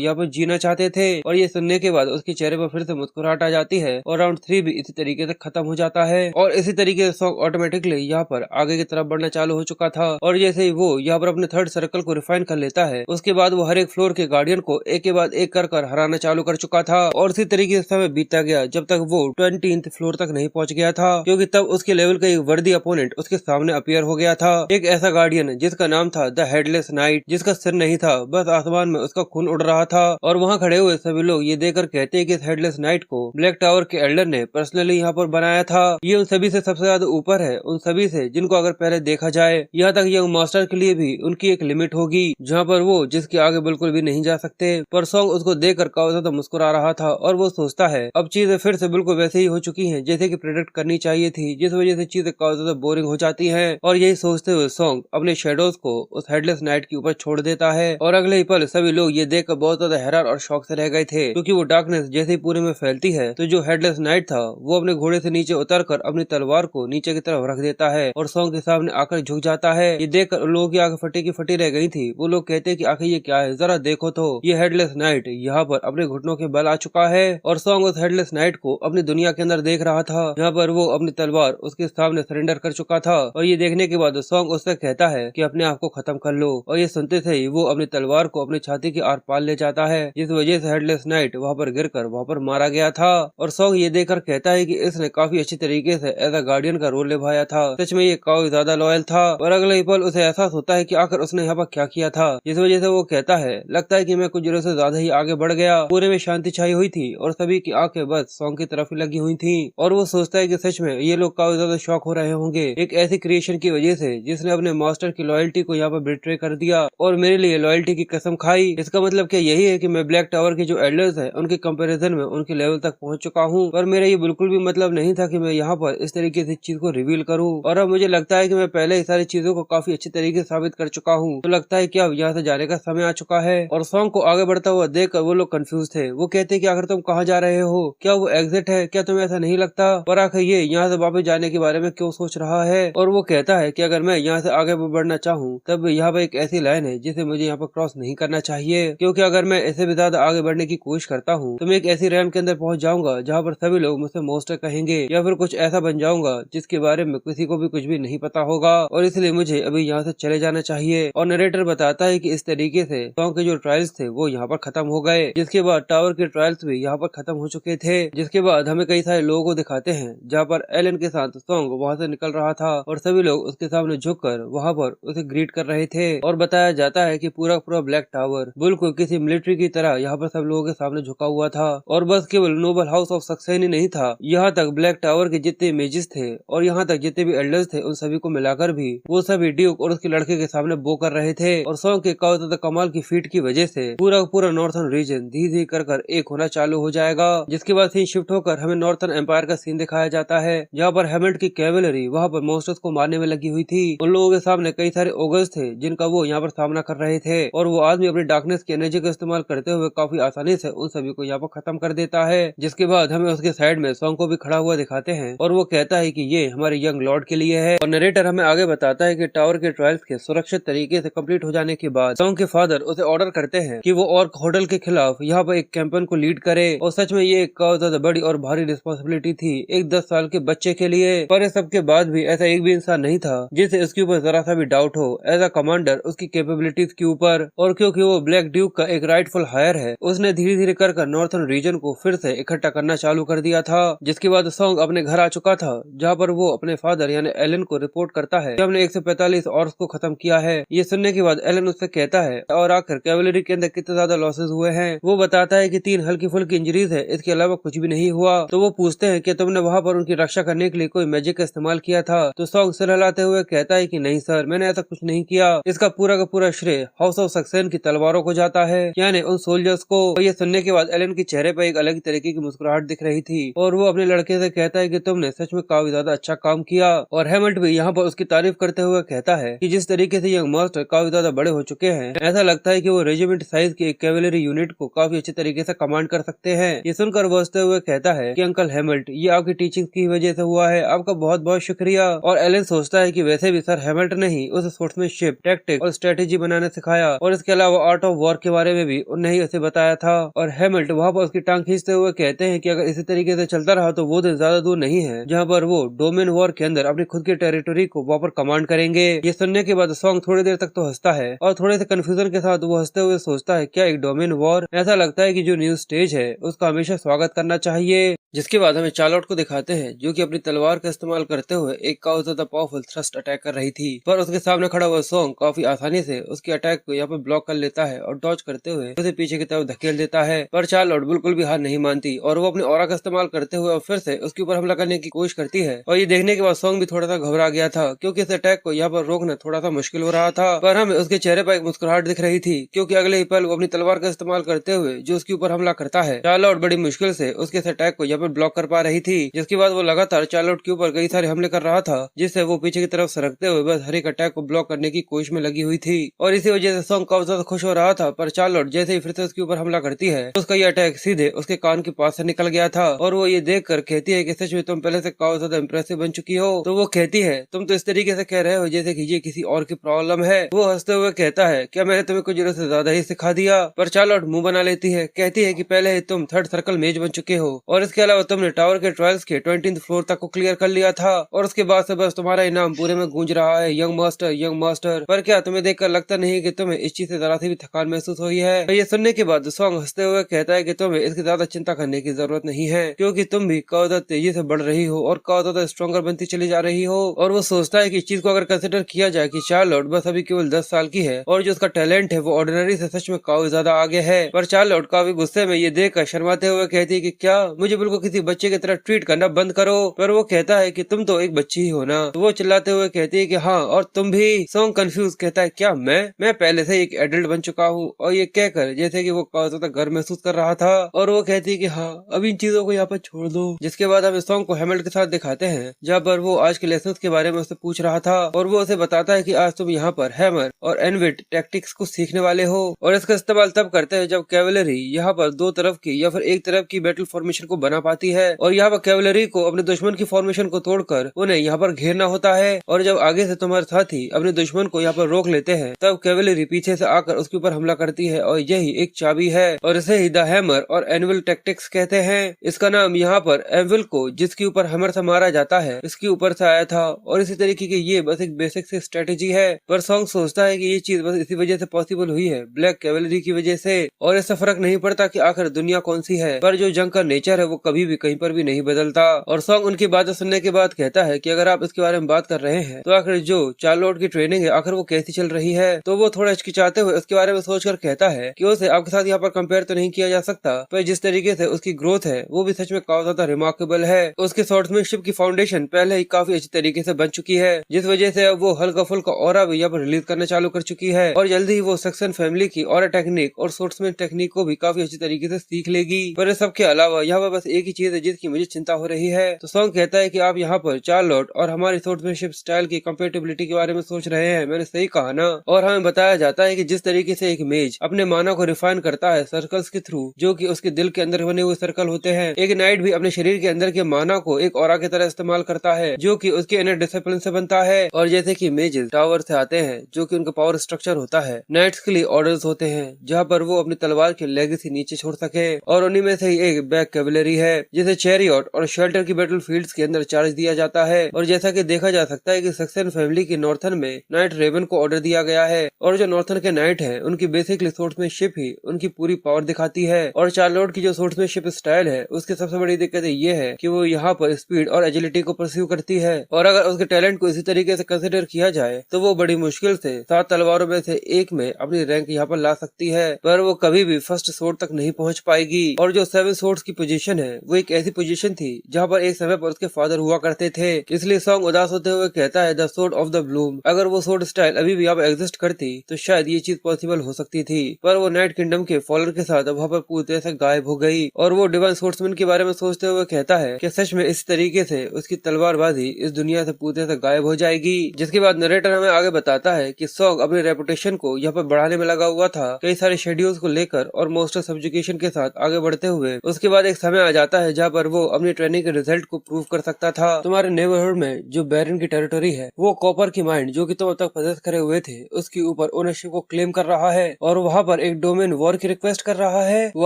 यहाँ पर जीना चाहते थे। और ये सुनने के बाद उसके चेहरे पर फिर से मुस्कुराहट आ जाती है, और राउंड 3 भी इसी तरीके से खत्म हो जाता है। और इसी तरीके से सॉन्ग ऑटोमेटिकली यहाँ पर आगे की तरफ बढ़ना चालू हो चुका था। और जैसे ही वो यहाँ पर अपने थर्ड सर्कल को रिफाइन कर लेता है, उसके बाद वो हर एक फ्लोर के गार्डियन को एक के बाद एक कर हराना चालू कर चुका था। और इसी तरीके से समय बीतता गया जब तक वो 20th फ्लोर तक नहीं पहुंच गया था, क्योंकि तब उसके लेवल का एक वर्दी अपोनेंट उसके सामने अपीयर हो गया था। एक ऐसा गार्डियन जिसका नाम था द हेडलेस नाइट, जिसका सिर नहीं था, बस आसमान में उसका खून उड़ रहा था। और वहाँ खड़े हुए सभी लोग ये देखकर कहते हैं कि इस हेडलेस नाइट को ब्लैक टावर के एल्डर ने पर्सनली यहाँ पर बनाया था। ये उन सभी से सबसे ज्यादा ऊपर है, उन सभी से जिनको अगर पहले देखा जाए। यहाँ तक यंग मास्टर के लिए भी उनकी एक लिमिट होगी, जहाँ पर वो जिसके आगे बिल्कुल भी नहीं जा सकते। पर सॉन्ग उसको देखकर काफी ज्यादा मुस्कुरा रहा था, और वो सोचता है अब चीजें फिर से बिल्कुल वैसे ही हो चुकी हैं जैसे कि प्रेडिक्ट करनी चाहिए थी, जिस वजह से चीजें काफी ज्यादा बोरिंग हो जाती हैं। और यही सोचते हुए सॉन्ग अपने शेडोज को उस हेडलेस नाइट के ऊपर छोड़ देता है। और अगले ही पल सभी लोग ये देखकर बहुत ज्यादा हैरान और शौक से रह गए थे, क्योंकि वो डार्कनेस जैसे ही पूरे में फैलती है तो जो हेडलेस नाइट था वो अपने घोड़े से नीचे उतरकर अपनी तलवार को नीचे की तरफ रख देता है, और सॉन्ग के सामने आकर झुक जाता है। ये देखकर लोगों की आंखें फटी की फटी रह गई थी। वो लोग कहते हैं कि आखिर ये क्या है, जरा देखो तो ये हेडलेस नाइट यहाँ पर अपने घुटनों के बल आ चुका है। और सॉन्ग उस हेडलेस नाइट को अपनी दुनिया के अंदर देख रहा था, जहाँ पर वो अपनी तलवार उसके सामने सरेंडर कर चुका था। और ये देखने के बाद सॉन्ग उससे कहता है कि अपने आप को खत्म कर लो। और ये सुनते थे ही वो अपनी तलवार को अपनी छाती की आर पार ले जाता है, जिस वजह से हेडलेस नाइट वहाँ पर गिरकर वहाँ पर मारा गया था। और सॉन्ग ये देखकर कहता है कि इसने काफी अच्छी तरीके से एज अ गार्डियन का रोल निभाया था, सच में ये काफी ज्यादा लॉयल था। और अगले ही पल उसे एहसास होता है कि आखिर उसने यहाँ पर क्या किया था, जिस वजह से वो कहता है लगता है कि मैं कुछ दिनों से ज्यादा ही आगे बढ़ गया। पूरे में शांति छाई हुई थी और सभी की आंखें बस सॉन्ग की तरफ ही लगी हुई थी। और वो सोचता है कि सच में ये लोग काफी ज्यादा शॉक हो रहे होंगे एक ऐसी क्रिएशन की वजह से जिसने अपने मास्टर की लॉयल्टी को यहाँ पर बिट्रे कर दिया और मेरे लिए लॉयल्टी की कसम खाई। इसका मतलब क्या यही है कि मैं ब्लैक टावर के जो एल्डर्स है उनके कंपैरिजन में उनके लेवल तक पहुंच चुका हूँ। पर मेरा ये बिल्कुल भी मतलब नहीं था कि मैं यहाँ पर इस तरीके से चीज को रिवील करूँ। और अब मुझे लगता है कि मैं पहले ही सारी चीजों को काफी अच्छी तरीके से साबित कर चुका हूँ, तो लगता है कि अब यहाँ से जाने का समय आ चुका है। और सॉन्ग को आगे बढ़ता हुआ देखकर वो लोग कंफ्यूज थे। वो कहते हैं कि आखिर तुम कहाँ जा रहे हो, क्या वो एग्जिट है, क्या तुम्हें ऐसा नहीं लगता, और आखिर ये यहाँ से वापस जाने के बारे में क्यों सोच रहा है। और वो कहता है कि अगर मैं यहाँ से आगे बढ़ना चाहूँ तब यहाँ पर एक ऐसी लाइन है जिसे मुझे यहाँ पर क्रॉस नहीं करना चाहिए, क्योंकि अगर मैं इससे भी ज्यादा आगे बढ़ने की कोशिश करता हूँ तो मैं एक ऐसी रैम के अंदर पहुंच जाऊंगा जहाँ पर सभी लोग मुझसे मोस्टर कहेंगे, या फिर कुछ ऐसा बन जाऊंगा जिसके बारे में किसी को भी कुछ भी नहीं पता होगा। और इसलिए मुझे अभी यहाँ से चले जाना चाहिए। और नरेटर बताता है कि इस तरीके से सॉन्ग के जो ट्रायल्स थे वो यहाँ पर खत्म हो गए, जिसके बाद टावर के ट्रायल्स भी यहाँ पर खत्म हो चुके थे। जिसके बाद हमें कई सारे लोगों को दिखाते हैं जहाँ पर एलन के साथ सॉन्ग वहाँ से निकल रहा था और सभी लोग उसके सामने झुककर वहाँ पर उसे ग्रीट कर रहे थे। और बताया जाता है कि पूरा पूरा ब्लैक टावर बिल्कुल किसी मिलिट्री की तरह यहाँ पर सब लोगों के सामने झुका हुआ था। और बस केवल नोबल हाउस ऑफ सक्सेन ही नहीं था, यहाँ तक ब्लैक टावर के जितने इमेजेस थे और यहाँ तक जितने भी एल्डर्स थे उन सभी को मिलाकर भी वो सभी ड्यूक और उसके लड़के के सामने बो कर रहे थे। और सॉन्ग के काफी कमाल की फीट की वजह से पूरा नॉर्थन रीजन धीरे धीरे कर एक होना चालू हो जाएगा। जिसके बाद सीन शिफ्ट होकर हमें नॉर्थन एम्पायर का सीन दिखाया जाता है, जहाँ पर हेमल्ट की कैवलरी वहाँ पर मॉन्स्टर्स को मारने में लगी हुई थी। उन लोगों के सामने कई सारे ओगर्स थे जिनका वो यहाँ पर सामना कर रहे थे, और वो आदमी अपनी डार्कनेस की एनर्जी का इस्तेमाल करते हुए काफी आसानी से उन सभी को यहाँ पर खत्म कर देता है। जिसके बाद हमें उसके साइड में सॉन्ग को भी खड़ा हुआ दिखाते हैं और वो कहता है कि ये हमारे यंग लॉर्ड के लिए है। और नरेटर हमें आगे बताता है कि टावर के ट्रायल्स के सुरक्षित तरीके से कंप्लीट हो जाने के बाद सॉन्ग के फादर उसे ऑर्डर करते हैं कि वो ऑर्क होटल के खिलाफ यहाँ पर एक कैंपेन को लीड करे। और सच में ये एक ज्यादा बड़ी और भारी रिस्पॉन्सिबिलिटी थी एक 10 साल के बच्चे के लिए। पर इस सब के बाद भी ऐसा एक भी इंसान नहीं था जिसे इसके ऊपर जरा सा भी डाउट हो एज अ कमांडर उसकी कैपेबिलिटीज के ऊपर। और क्योंकि वो ब्लैक ड्यूक का एक राइटफुल हायर है, उसने धीरे धीरे कर नॉर्थन रीजन को फिर से इकट्ठा करना चालू कर दिया था। जिसके बाद सॉन्ग अपने घर आ चुका था, जहाँ पर वो अपने फादर यानी एलन को रिपोर्ट करता है कि हमने 145 ऑर्क्स को खत्म किया है। ये सुनने के बाद एलन उससे कहता है और आखिर कैवलरी के अंदर कितने ज्यादा लॉसेस हुए हैं। वो बताता है कि 3 हल्की फुल्की इंजरीज है, इसके अलावा कुछ भी नहीं हुआ। तो वो पूछते हैं कि तुमने वहाँ पर उनकी रक्षा करने के लिए कोई मैजिक का इस्तेमाल किया था। तो सॉन्ग सिर हिलाते हुए कहता है कि नहीं सर, मैंने ऐसा कुछ नहीं किया। इसका पूरा का पूरा श्रेय हाउस ऑफ सक्सेन की तलवारों को जाता है, यानी उन सोल्जर्स को। और ये सुनने के बाद एलन के चेहरे पर एक अलग तरीके की मुस्कुराहट दिख रही थी और वो अपने लड़के से कहता है कि तुमने सच में काफी ज्यादा अच्छा काम किया। और हैमल्ट भी यहाँ पर उसकी तारीफ करते हुए कहता है कि जिस तरीके से यंग मास्टर काफी ज्यादा बड़े हो चुके हैं, ऐसा लगता है कि वो रेजिमेंट साइज की एक कैवलरी यूनिट को काफी अच्छे तरीके से कमांड कर सकते हैं। ये सुनकर वो हंसते हुए कहता है कि अंकल हैमल्ट, ये आपकी टीचिंग की वजह से हुआ है, आपका बहुत बहुत शुक्रिया। और एलन सोचता है कि वैसे भी सर हैमल्ट ने ही उसे स्पोर्ट्समैनशिप, टैक्टिक और स्ट्रेटेजी बनाने सिखाया और इसके अलावा आर्ट ऑफ वॉर के बारे में भी उन्हें ही उसे बताया था। और हैमल्ट वहाँ पर उसकी टांग खींचते हुए कहते हैं कि अगर इसी तरीके से चलता रहा तो वो दिन ज्यादा दूर नहीं है जहाँ पर वो डोमेन वॉर के अंदर अपनी खुद की टेरिटोरी को वहाँ पर कमांड करेंगे। ये सुनने के बाद सॉन्ग थोड़ी देर तक तो हंसता है और थोड़े से कंफ्यूजन के साथ वो हंसते हुए सोचता है क्या एक डोमेन वॉर। ऐसा लगता है कि जो न्यू स्टेज है उसका हमेशा स्वागत करना चाहिए। जिसके बाद हमें चार्लोट को दिखाते हैं जो कि अपनी तलवार का इस्तेमाल करते हुए एक काफी ज्यादा पावरफुल थ्रस्ट अटैक कर रही थी, पर उसके सामने खड़ा हुआ सॉन्ग काफी आसानी से उसके अटैक को यहाँ पर ब्लॉक कर लेता है और डॉज करते हुए उसे पीछे की तरफ धकेल देता है। पर चार्लोट बिल्कुल भी हार नहीं मानती और वो अपने ऑरा का इस्तेमाल करते हुए फिर से उसके ऊपर हमला करने की कोशिश करती है। और ये देखने के बाद सॉन्ग भी थोड़ा सा घबरा गया था क्योंकि इस अटैक को यहाँ पर रोकना थोड़ा सा मुश्किल हो रहा था। पर हमें उसके चेहरे पर एक मुस्कुराहट दिख रही थी क्योंकि अगले ही पल वो अपनी तलवार का इस्तेमाल करते हुए जो उसके ऊपर हमला करता है, चार्लोट बड़ी मुश्किल से उसके अटैक को यहाँ पर ब्लॉक कर पा रही थी। जिसके बाद वो लगातार चार्लोट के ऊपर कई सारे हमले कर रहा था जिससे वो पीछे की तरफ सरकते हुए बस हर एक अटैक को ब्लॉक करने की कोशिश में लगी हुई थी। और इसी वजह से सॉन्ग काफी ज्यादा खुश हो रहा था। पर चार्लोट जैसे ही फिर से उसके ऊपर हमला करती है उसका ये अटैक सीधे उसके कान के पास से निकल गया था और वो ये देख कर कहती है कि सच में तुम पहले से काफी ज्यादा इम्प्रेसिव बन चुकी हो। तो वो कहती है तुम तो इस तरीके से कह रहे हो जैसे कि ये किसी और की प्रॉब्लम है। वो हंसते हुए कहता है क्या मैंने तुम्हें कुछ जरूरत से ज्यादा ही सिखा दिया। पर चार्लोट मुंह बना लेती है, कहती है कि पहले ही तुम 3rd सर्कल मेज बन चुके हो और इसके अलावा तुमने टावर के ट्रायल्स के 20th फ्लोर तक को क्लियर कर लिया था और उसके बाद से बस तुम्हारा इनाम पूरे में गूंज रहा है, यंग मास्टर यंग मास्टर। पर क्या तुम्हें देखकर लगता नहीं कि तुम्हें इस चीज से जरा सी भी थकान महसूस हुई है। तो ये सुनने के बाद सॉन्ग हंसते हुए कहता है कि तुम्हें इसकी ज्यादा चिंता करने की जरूरत नहीं है क्योंकि तुम भी काफी ज्यादा तेजी से बढ़ रही हो और काफी ज्यादा स्ट्रॉन्गर बनती चली जा रही हो। और वो सोचता है कि इस चीज को अगर कंसिडर किया जाए कि चार्लोट बस अभी केवल 10 साल की है और जो उसका टैलेंट है वो ऑर्डिनरी से सच में काफी ज्यादा आगे है। पर चार्लोट काफी गुस्से में ये देखकर शर्माते हुए कहती है कि क्या मुझे बिल्कुल किसी बच्चे की तरह ट्रीट करना बंद करो। पर वो कहता है कि तुम तो एक बच्ची ही हो ना। तो वो चिल्लाते हुए कहती है कि हाँ और तुम भी। सॉन्ग कंफ्यूज कहता है क्या मैं पहले से एक एडल्ट बन चुका हूँ। और ये कहकर जैसे कि वो काफी ज्यादा गर्व महसूस कर रहा था और वो कहती है कि हाँ अब इन चीजों को यहाँ पर छोड़ दो। जिसके बाद हम सॉन्ग को हैमल्ट के साथ दिखाते हैं जहाँ पर वो आज के लेसन के बारे में उससे पूछ रहा था और वो उसे बताता है कि आज तुम यहाँ पर हैमर और एनविट टैक्टिक्स को सीखने वाले हो और इसका इस्तेमाल तब करते हैं जब कैवलरी यहाँ पर 2 तरफ की या फिर एक तरफ की बैटल फॉर्मेशन को बना पाती है और यहाँ पर कैवलरी को अपने दुश्मन की फॉर्मेशन को तोड़कर उन्हें यहाँ पर घेरना होता है। और जब आगे से तुम्हारे साथी अपने दुश्मन को यहाँ पर रोक लेते हैं तब कैवलरी पीछे से आकर उसके ऊपर हमला करती है और यही एक चाबी है और इसे ही द हैमर और एनविल टैक्टिक्स कहते हैं। इसका नाम यहाँ पर एनविल को जिसके ऊपर हैमर से मारा जाता है इसके ऊपर से आया था और इसी तरीके की ये बस एक बेसिक सी स्ट्रेटेजी है। पर सॉन्ग सोचता है कि ये चीज बस इसी वजह से पॉसिबल हुई है ब्लैक कैवलरी की वजह से और इससे फर्क नहीं पड़ता कि आखिर दुनिया कौन सी है, पर जो जंग का नेचर है वो कभी भी कहीं पर भी नहीं बदलता। और सॉन्ग उनकी बातें सुनने के बाद कहता है कि अगर आप इसके बारे में बात कर रहे हैं तो आखिर जो चार्लोट की ट्रेनिंग है आखिर वो कैसी चल रही है। तो वो थोड़ा हिचकिचाते हुए उसके बारे में सोचकर कहता है कि उसे आपके साथ यहाँ पर कंपेयर तो नहीं किया जा सकता, पर जिस तरीके से उसकी ग्रोथ है वो भी सच में काफी ज्यादा रिमार्केबल है। उसके स्वॉर्ड्समैनशिप की फाउंडेशन पहले ही काफी अच्छी तरीके से बन चुकी है जिस वजह से अब वो हल्का फुल्का ऑरा भी यहाँ पर रिलीज करना चालू कर चुकी है और जल्दी ही वो सक्सेन फैमिली की ऑरा टेक्निक और स्वॉर्ड्समैन टेक्निक को भी काफी अच्छी तरीके से सीख लेगी। पर इस सब के अलावा यहाँ पर बस एक ही चीज है जिसकी मुझे चिंता हो रही है। तो सॉन्ग कहता है कि आप यहाँ पर चार्लोट और हमारी स्वॉर्ड्समैनशिप स्टाइल की कंपेटेबिलिटी के बारे में सोच रहे हैं, मैंने सही कहा ना। और हमें बताया जाता है कि जिस तरीके से एक मेज अपने मानव को रिफाइन करता है सर्कल्स के थ्रू जो कि उसके दिल के अंदर बने हुए सर्कल होते हैं, एक नाइट भी अपने शरीर के अंदर के मानव को एक ऑरा की तरह इस्तेमाल करता है जो कि उसके इनर डिसिप्लिन से बनता है। और जैसे कि मेजेस टावर से आते हैं जो कि उनका पावर स्ट्रक्चर होता है, नाइट्स के लिए ऑर्डर्स होते हैं जहाँ पर वो अपनी तलवार की लेगेसी नीचे छोड़ सके और उन्हीं में से ही एक बैक कैवलरी है जिसे चैरियट और शेल्टर की बैटल फील्ड्स के अंदर चार्ज दिया जाता है। और जैसा कि देखा जा सकता है कि सक्सेन फैमिली की नॉर्थन में नाइट रेवन को ऑर्डर दिया गया है और जो नॉर्थन के नाइट है उनकी बेसिकली स्वॉर्ड्समैनशिप ही उनकी पूरी पावर दिखाती है। और चार्लोट की जो स्वॉर्ड्समैनशिप स्टाइल है उसकी सबसे बड़ी दिक्कत ये है कि वो यहाँ पर स्पीड और एजिलिटी को परस्यू करती है और अगर उसके टैलेंट को इसी तरीके से कंसिडर किया जाए तो वो बड़ी मुश्किल से 7 तलवारों में से एक में अपनी रैंक यहाँ पर ला सकती है, पर वो कभी भी फर्स्ट सोर्ड तक नहीं पहुँच पाएगी। और जो 7 सोर्ड्स की पोजीशन है वो एक ऐसी पोजीशन थी जहाँ पर एक समय पर उसके फादर हुआ करते थे। इसलिए सॉन्ग उदास होते हुए कहता है the sword of the Bloom. अगर वो सोर्ड स्टाइल अभी भी यहाँ पर एग्जिस्ट करती तो शायद ये चीज पॉसिबल हो सकती थी, पर वो नाइट किंगडम के फॉलर के साथ वहाँ पर पूरी तरह से गायब हो गई। और वो डिवाइन सोर्ड्समैन के बारे में सोचते हुए कहता है कि सच में इस तरीके से उसकी तलवारबाजी इस दुनिया से पूरी तरह से गायब हो जाएगी। जिसके बाद नरेटर हमें आगे बताता है कि सॉन्ग अपनी रेपुटेशन को यहाँ पर बढ़ाने में लगा हुआ था, कई सारे शेड्यूल्स को लेकर और मोस्टर सब्जुकेशन के साथ आगे बढ़ते हुए। उसके बाद एक समय आ जाता है जहाँ पर वो अपनी ट्रेनिंग के रिजल्ट को प्रूव कर सकता था। तुम्हारे नेबरहुड में जो बैरन की टेरिटरी है वो कॉपर की माइंड जो कि तुम अब तक पजेस करे हुए थे उसके ऊपर ओनरशिप को क्लेम कर रहा है और वहाँ पर एक डोमेन वॉर की रिक्वेस्ट कर रहा है। वो